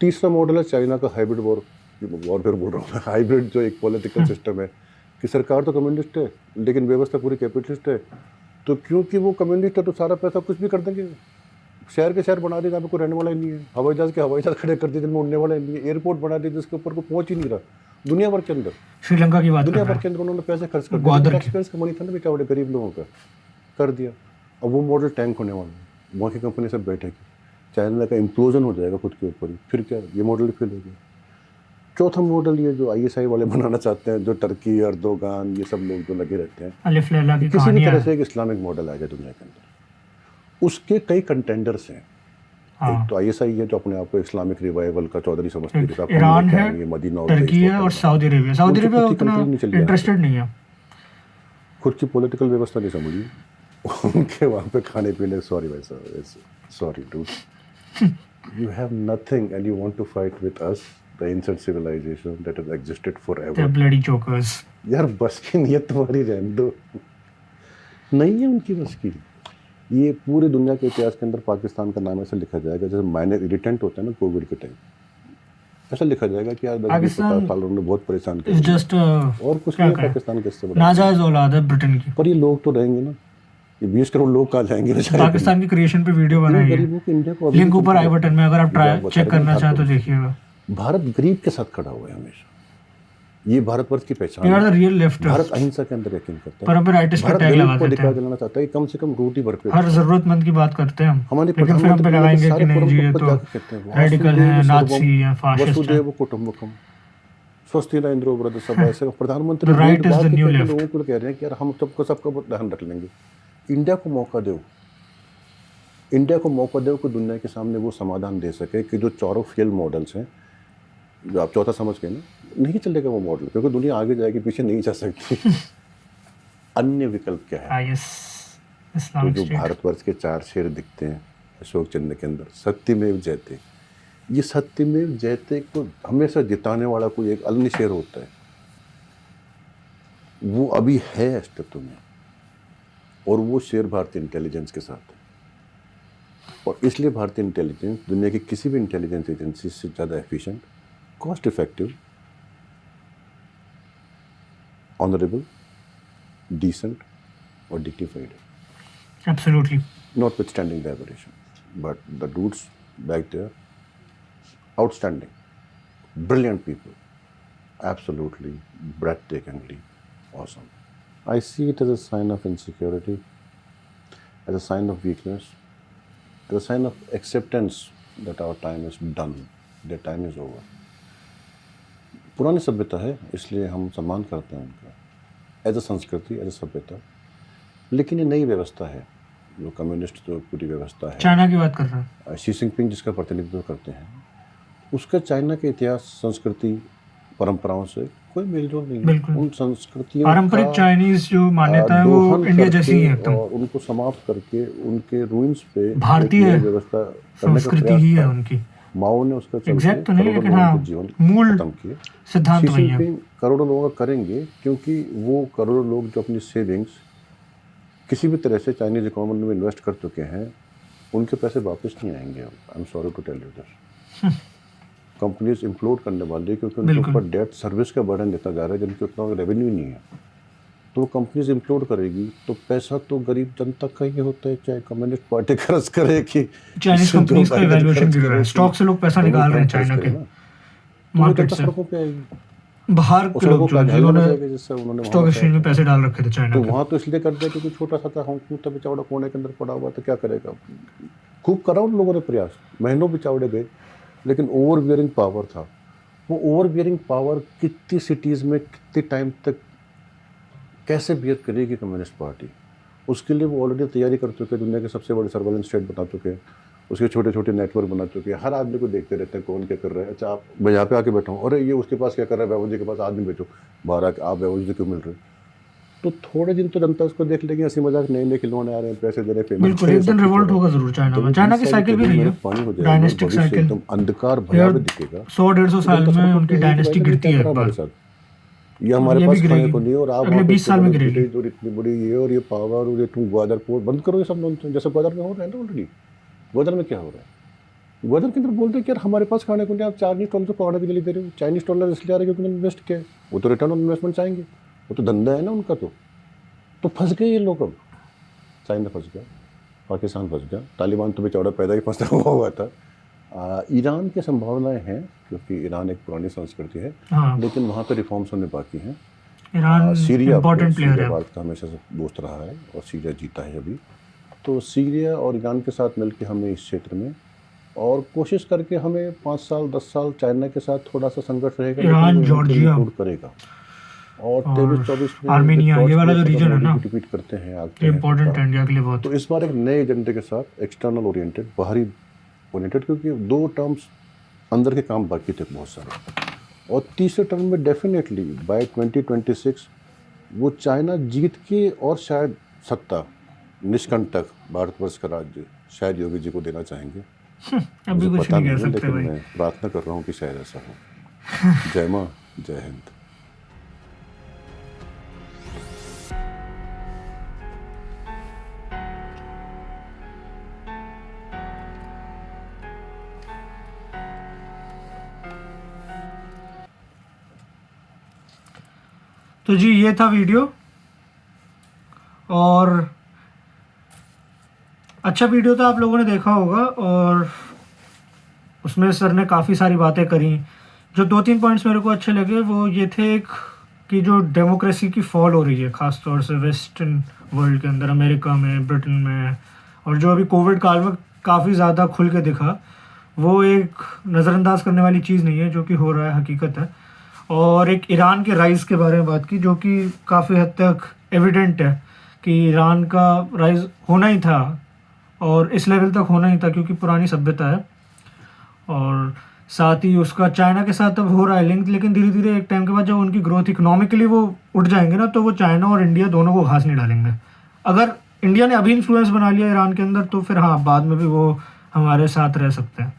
तीसरा मॉडल है चाइना का हाइब्रिड वॉरफेयर बोल रहा हूँ हाइब्रिड, जो एक पॉलिटिकल सिस्टम है कि सरकार तो कम्युनिस्ट है लेकिन व्यवस्था पूरी कैपिटलिस्ट है। तो क्योंकि वो कम्युनिस्ट है तो सारा पैसा कुछ भी कर देंगे, शहर के शहर बना दिए जहाँ पे कोई रहने वाला ही नहीं है, हवाई जहाज़ के हवाई जहाज़ खड़े कर दिए जिनमें उड़ने वाला ही नहीं है, एयरपोर्ट बना दिए जिसके ऊपर कोई पहुँच ही नहीं रहा। दुनिया भर के अंदर, श्रीलंका की बात कर दुनिया रहे भर के हैं, अंदर उन्होंने पैसे खर्च कर ग्वादर दिए, की। टैक्सपेयर्स का मनी था ना बेचारे गरीब लोगों का, कर दिया। अब वो मॉडल टैंक होने वाला है, वहाँ की कंपनी सब बैठेगी, चाइना का इम्प्लोजन हो जाएगा खुद के ऊपर ही, फिर क्या, ये मॉडल फेल हो गया। चौथा मॉडल ये जो ISI वाले बनाना चाहते हैं, जो टर्की, अर्दोगान, ये सब लोग जो लगे रहते हैं, अलिफ लैला की किसी भी कहानियां तरह हैं। से एक इस्लामिक मॉडल आ जाए दुनिया के अंदर, उसके कई कंटेंडर्स हैं। एक हाँ, तो ISI है जो अपने आप को इस्लामिक रिवाइवल का चौधरी समझती है, एक कि साहब हम ईरान लेके है, आएंगे मदीना और टर्की तेईस है और होटल। Saudi Arabia. सऊदी उनकी अरेबिया खुद की उतना कंट्री नहीं चल रही, इंटरेस्टेड नहीं है। खुद की पॉलिटिकल व्यवस्था नहीं समझी उनके वहाँ पे खाने पीने, सॉरी भाई साहब, sorry dude, you have nothing and you want to fight with us, the ancient civilization that has existed They're forever. bloody jokers. यार बस की नियत तुम्हारी रहने दो, नहीं है उनकी बस की। ये पूरी दुनिया के इतिहास के अंदर पाकिस्तान का नाम ऐसा लिखा जाएगा जैसे माइनर इरिटेंट होता है ना कोविड के टाइम, ऐसा लिखा जाएगा कि यार 10-20-50 पाकिस्तान साल उन्होंने बहुत परेशान इज किया, जस्ट और कुछ क्या नहीं है कहें, पाकिस्तान के इससे बड़ा। नाजायज औलाद है ब्रिटेन की। पर ये लोग तो रहेंगे ना, ये 20 करोड़ लोग कहाँ जाएंगे बेचारे, पाकिस्तान की क्रिएशन पे वीडियो इन बनाई है, गरीबों को इंडिया को अभी लिंक भी ऊपर आई बटन में, अगर आप ये जो आप बता चेक रहे हैं करना ना, चाहें तो भारत देखिएगा। भारत गरीब के साथ खड़ा हुआ है हमेशा, ये भारतवर्ष की पहचान यू आर है। The real left. भारत अहिंसा के अंदर यकीन करता पर है, हम पे राइटिस्ट का भारत टैग लगा गरीब को देते दिखा हैं, दिलाना चाहता है कि कम से कम रोटी भर पेट हर खाओ। जरूरतमंद की बात करते हैं हम, हमारे लेकिन फिर हम पे प्रधानमंत्री लगाएंगे सारे कि नहीं फोरम जी के ये ऊपर तो जाकर कहते हैं रेडिकल हैं, वासुदेव नाजी सर्वम हैं, फाशिस्ट हैं। वसुदेव कुटुंबकम स्वस्ति न इंद्रो वृद्धसभा, ऐसे प्रधानमंत्री The right rose is the बात new करके left. लोगों को कह रहे हैं कि यार हम सबका ध्यान रख लेंगे। इंडिया को मौका दो, इंडिया को मौका दो कि दुनिया के सामने वो समाधान दे सके कि जो चारों फेल मॉडल्स हैं, जो आप चौथा समझ गए ना, नहीं चलेगा वो मॉडल, क्योंकि दुनिया आगे जाएगी, पीछे नहीं जा सकती। अन्य विकल्प क्या है? आईएस, तो इस्लामिक जो स्टेट। भारतवर्ष के 4 शेर दिखते हैं अशोक चंद्र के अंदर, सत्यमेव जयते, ये सत्यमेव जयते को हमेशा जिताने वाला कोई एक अन्य शेर होता है, वो अभी है अस्तित्व में, और वो शेर भारतीय इंटेलिजेंस के साथ है। और इसलिए भारतीय इंटेलिजेंस दुनिया की किसी भी इंटेलिजेंस एजेंसी से ज़्यादा efficient, cost effective, honourable, decent और डिग्निफाइड है। Absolutely. Notwithstanding the aberration, but the dudes back there, outstanding, brilliant people, absolutely breathtakingly awesome. I see it as a sign of insecurity, as a sign of weakness, as a sign of acceptance that our time is done, their time is over. पुरानी सभ्यता है इसलिए हम सम्मान करते हैं उनका, एज अ संस्कृति, एज अ सभ्यता, लेकिन ये नई व्यवस्था है, जो कम्युनिस्ट जो पूरी व्यवस्था है, चाइना की बात कर रहे हैं, शी जिनपिंग जिसका प्रतिनिधित्व करते हैं, उसका चाइना के इतिहास, संस्कृति, परंपराओं से कोई मेलजोल नहीं है। बिल्कुल। उन संस्कृतियों पारंपरिक का चाइनीज जो मान्यता है वो दोहन इंडिया करके जैसी ही है एकदम। और उनको समाप्त करके उनके रूइंस पे एक भारतीय नई व्यवस्था करने का संस्कृति प्रयास ही है था। उनकी। माओ ने उसका चल एग्जैक्ट के तो नहीं, करोड़ों लेकिन लोगों हाँ, के जीवन मूल खत्म किए। सिद्धांत शी वही है। जिनपिंग करोड़ों लोगों का करेंगे, क्योंकि वो करोड़ों लोग जो अपनी सेविंग्स किसी भी तरह से चाइनीज इकोनॉमी में इन्वेस्ट कर चुके हैं, उनके पैसे वापस नहीं आएंगे। I am sorry to tell you this, companies implode करने वाली है, क्योंकि उनके ऊपर डेट सर्विस का बर्डन देता जा रहा है, जिनके उतना रेवेन्यू नहीं है। तो वो कंपनीज इम्प्लोड करेगी तो पैसा तो गरीब जनता का ही होता है, चाहे कम्युनिस्ट पार्टी खर्च करे कि चाइनीज कंपनीज का वैल्यूएशन गिर रहा है, स्टॉक से लोग पैसा निकाल रहे हैं चाइना के मार्केट से, सड़कों पे आएगी, बाहर के लोग जो जिन्होंने स्टॉक एक्सचेंज में पैसे डाल रखे थे चाइना तो के। वहाँ तो इसलिए कर दिया क्योंकि छोटा सा था, हांगकांग था बेचारा कोने के अंदर पड़ा हुआ, तो क्या करेगा। खूब करा उन लोगों ने प्रयास, महीनों बेचारे गए, लेकिन ओवर बियरिंग पावर था। वो ओवर बियरिंग पावर कितनी सिटीज़ में कितने टाइम तक कैसे बियर करेगी कम्युनिस्ट पार्टी, उसके लिए वो ऑलरेडी तैयारी कर चुके हैं, दुनिया के सबसे बड़े सर्वेलेंस स्टेट बना चुके हैं, उसके छोटे छोटे नेटवर्क बना चुके हैं, हर आदमी को देखते रहते हैं कौन क्या कर रहा है। अच्छा, आप मैं यहाँ पे आके बैठा हूँ, अरे ये उसके पास क्या कर रहा है, वैभव जी के पास आदमी भेजो, बाहर आके आप वैभव जी क्यों मिल रहे हैं। तो थोड़े दिन तो जनता उसको देख लेगी, हंसी मजाक, नए नए खिलौने आ रहे हैं, पैसे दे रहे हैं, पेमेंट। बिल्कुल, एक दिन रिवोल्ट होगा जरूर चाइना में। चाइना की साइकिल भी रही है, पानी हो जाएगा, डायनेस्टिक भविष्य साइकिल, एकदम अंधकार भयावह दिखेगा। 100-150 साल में उनकी डायनेस्टी गिरती है एक बार। ये हमारे ये पास भी खाने गिरेगी को नहीं है, और आप अगले वहाँ पे 20 साल में गिरेगी। फुटेज और इतनी बड़ी ये और ये पावर और ये तुम ग्वादर पोर्ट बंद करो, ये सब नॉनसेंस। जैसे ग्वादर में हो रहा है ना ऑलरेडी। ग्वादर में क्या हो रहा है, ग्वादर के अंदर बोलते हैं कि यार हमारे पास खाने को नहीं, आप चाइनीज टॉलर से पकड़ने के लिए दे रहे हो। चाइनीज टॉलर इसलिए आ रहे हैं क्योंकि उन्होंने इन्वेस्ट किया है, वो तो रिटर्न ऑन इन्वेस्टमेंट चाहेंगे, वो तो धंधा है ना उनका। तो फंस गए ये लोग। अब चाइना फंस गया, पाकिस्तान फंस गया, तालिबान तो बेचारा पैदा ही फंसा हुआ था। ईरान की संभावनाएं हैं, क्योंकि ईरान एक पुरानी संस्कृति है, हाँ, लेकिन वहाँ पे रिफॉर्म्स होने बाकी हैं। ईरान सीरिया इम्पोर्टेंट प्लेयर है। भारत का हमेशा से दोस्त रहा है और सीरिया जीता है अभी। तो सीरिया और ईरान के साथ मिलकर हमें इस क्षेत्र में और कोशिश करके हमें 5 साल 10 साल चाइना के साथ थोड़ा सा संघर्ष रहेगा, ईरान, लेकिन वो जॉर्जिया करेगा। और 23-24 में आर्मेनिया, ये वाला जो रीजन है ना, रिपीट करते हैं, आते ये हैं इम्पोर्टेंट है इंडिया के लिए बहुत। तो इस बार एक नए एजेंडे के साथ, एक्सटर्नल ओरिएंटेड, बाहरी ओरिएंटेड, क्योंकि 2 टर्म्स अंदर के काम बाकी थे बहुत सारे, और तीसरे टर्म में डेफिनेटली बाय 2026 वो चाइना जीत के और शायद सत्ता निष्कंटक भारतवर्ष का राज्य शायद योगी जी को देना चाहेंगे। अभी कुछ नहीं कह सकते लेकिन भाई। मैं प्रार्थना कर रहा हूँ कि शायद ऐसा हो। जय माँ, जय हिंद। तो जी ये था वीडियो, और अच्छा वीडियो था, आप लोगों ने देखा होगा, और उसमें सर ने काफ़ी सारी बातें करी। जो 2-3 पॉइंट्स मेरे को अच्छे लगे वो ये थे, एक कि जो डेमोक्रेसी की फॉल हो रही है ख़ास तौर से वेस्टर्न वर्ल्ड के अंदर, अमेरिका में, ब्रिटेन में, और जो अभी कोविड काल में काफ़ी ज़्यादा खुल के दिखा, वो एक नज़रअंदाज करने वाली चीज़ नहीं है, जो कि हो रहा है, हकीकत है। और एक ईरान के राइज़ के बारे में बात की, जो कि काफ़ी हद तक एविडेंट है कि ईरान का राइज़ होना ही था, और इस लेवल तक होना ही था, क्योंकि पुरानी सभ्यता है। और साथ ही उसका चाइना के साथ अब हो रहा है लिंक, लेकिन धीरे धीरे एक टाइम के बाद जब उनकी ग्रोथ इकोनॉमिकली वो उठ जाएंगे ना, तो वो चाइना और इंडिया दोनों को घास नहीं डालेंगे। अगर इंडिया ने अभी इन्फ्लुएंस बना लिया ईरान के अंदर, तो फिर हाँ, बाद में भी वो हमारे साथ रह सकते हैं।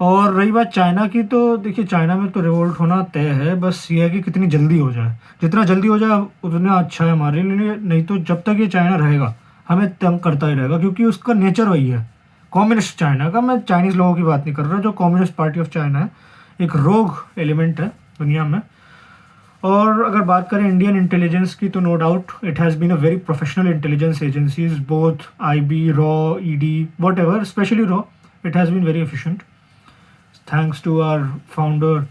और रही बात चाइना की, तो देखिए चाइना में तो रिवोल्ट होना तय है, बस ये है कि कितनी जल्दी हो जाए। जितना जल्दी हो जाए उतना अच्छा है हमारे लिए, नहीं तो जब तक ये चाइना रहेगा हमें तंग करता ही रहेगा, क्योंकि उसका नेचर वही है। कम्युनिस्ट चाइना का, मैं चाइनीज़ लोगों की बात नहीं कर रहा, जो कम्युनिस्ट पार्टी ऑफ चाइना है, एक रोग एलिमेंट है दुनिया में। और अगर बात करें इंडियन इंटेलिजेंस की, तो no doubt it has been a very professional intelligence agencies, both IB, रॉ, ED, वॉट एवर, स्पेशली रॉ, it has been very efficient, thanks to our founder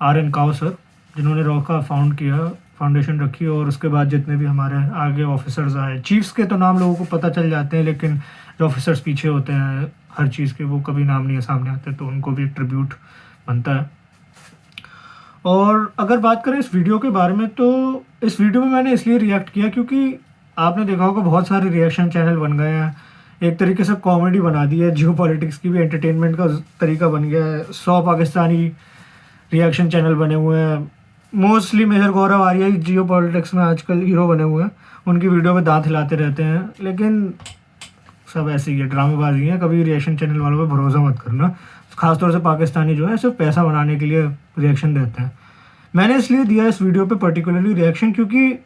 RN Kao sir, जिन्होंने रॉ का फाउंड किया, फाउंडेशन रखी। और उसके बाद जितने भी हमारे आगे ऑफिसर्स आए, चीफ्स के तो नाम लोगों को पता चल जाते हैं, लेकिन जो ऑफिसर्स पीछे होते हैं हर चीज़ के, वो कभी नाम नहीं है सामने आते, तो उनको भी एक ट्रिब्यूट बनता है। और अगर बात करें इस वीडियो के बारे में, तो इस वीडियो में मैंने इसलिए रिएक्ट किया क्योंकि आपने देखा होगा बहुत सारे रिएक्शन चैनल बन गए हैं, एक तरीके से कॉमेडी बना दी है, जियो पॉलिटिक्स की भी एंटरटेनमेंट का तरीका बन गया है। 100 पाकिस्तानी रिएक्शन चैनल बने हुए हैं, मोस्टली मेजर गौरव आर्या ही जियो पॉलिटिक्स में आजकल हीरो बने हुए हैं, उनकी वीडियो पे दांत हिलाते रहते हैं, लेकिन सब ऐसे ही है, ड्रामेबाजी है। कभी रिएक्शन चैनल वालों पे भरोसा मत करना, खासतौर से पाकिस्तानी जो है सिर्फ पैसा बनाने के लिए रिएक्शन देते हैं। मैंने इसलिए दिया इस वीडियो पे पर्टिकुलरली रिएक्शन क्योंकि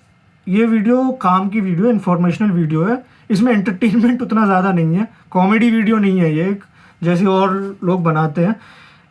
ये वीडियो काम की वीडियो, इन्फॉर्मेशनल वीडियो है, इसमें एंटरटेनमेंट उतना ज़्यादा नहीं है, कॉमेडी वीडियो नहीं है ये, एक जैसे और लोग बनाते हैं,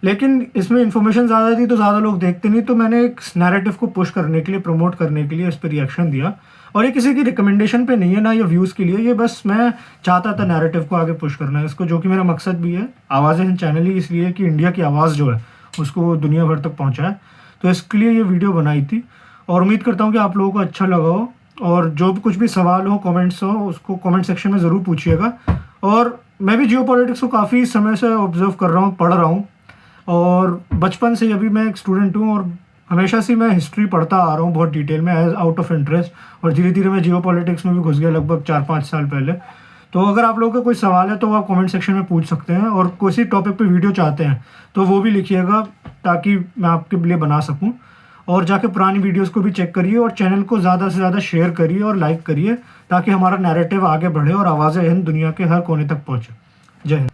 लेकिन इसमें इन्फॉर्मेशन ज़्यादा थी तो ज़्यादा लोग देखते नहीं, तो मैंने एक नैरेटिव को पुश करने के लिए, प्रमोट करने के लिए इस पर रिएक्शन दिया। और ये किसी की रिकमेंडेशन पे नहीं है, ना ये व्यूज़ के लिए, ये बस मैं चाहता था नैरेटिव को आगे पुश करना है इसको, जो कि मेरा मकसद भी है। आवाज़ हिंद चैनल ही इसलिए कि इंडिया की आवाज़ जो है उसको दुनिया भर तक पहुँचाए, तो इसके लिए ये वीडियो बनाई थी। और उम्मीद करता हूँ कि आप लोगों को अच्छा लगा हो, और जो भी कुछ भी सवाल हो, कमेंट्स हो, उसको कमेंट सेक्शन में ज़रूर पूछिएगा। और मैं भी जियो पॉलिटिक्स को काफ़ी समय से ऑब्जर्व कर रहा हूँ, पढ़ रहा हूँ, और बचपन से अभी मैं एक स्टूडेंट हूँ, और हमेशा से मैं हिस्ट्री पढ़ता आ रहा हूँ बहुत डिटेल में एज आउट ऑफ इंटरेस्ट, और धीरे धीरे मैं जियो पॉलिटिक्स में भी घुस गया लगभग 4-5 साल पहले। तो अगर आप लोगों का कोई सवाल है तो आप कमेंट सेक्शन में पूछ सकते हैं, और किसी टॉपिक पे वीडियो चाहते हैं तो वो भी लिखिएगा ताकि मैं आपके लिए बना सकूं। और जाके पुरानी वीडियोस को भी चेक करिए और चैनल को ज़्यादा से ज़्यादा शेयर करिए और लाइक करिए ताकि हमारा नैरेटिव आगे बढ़े और आवाज़ें हिंद दुनिया के हर कोने तक पहुँचे। जय हिंद।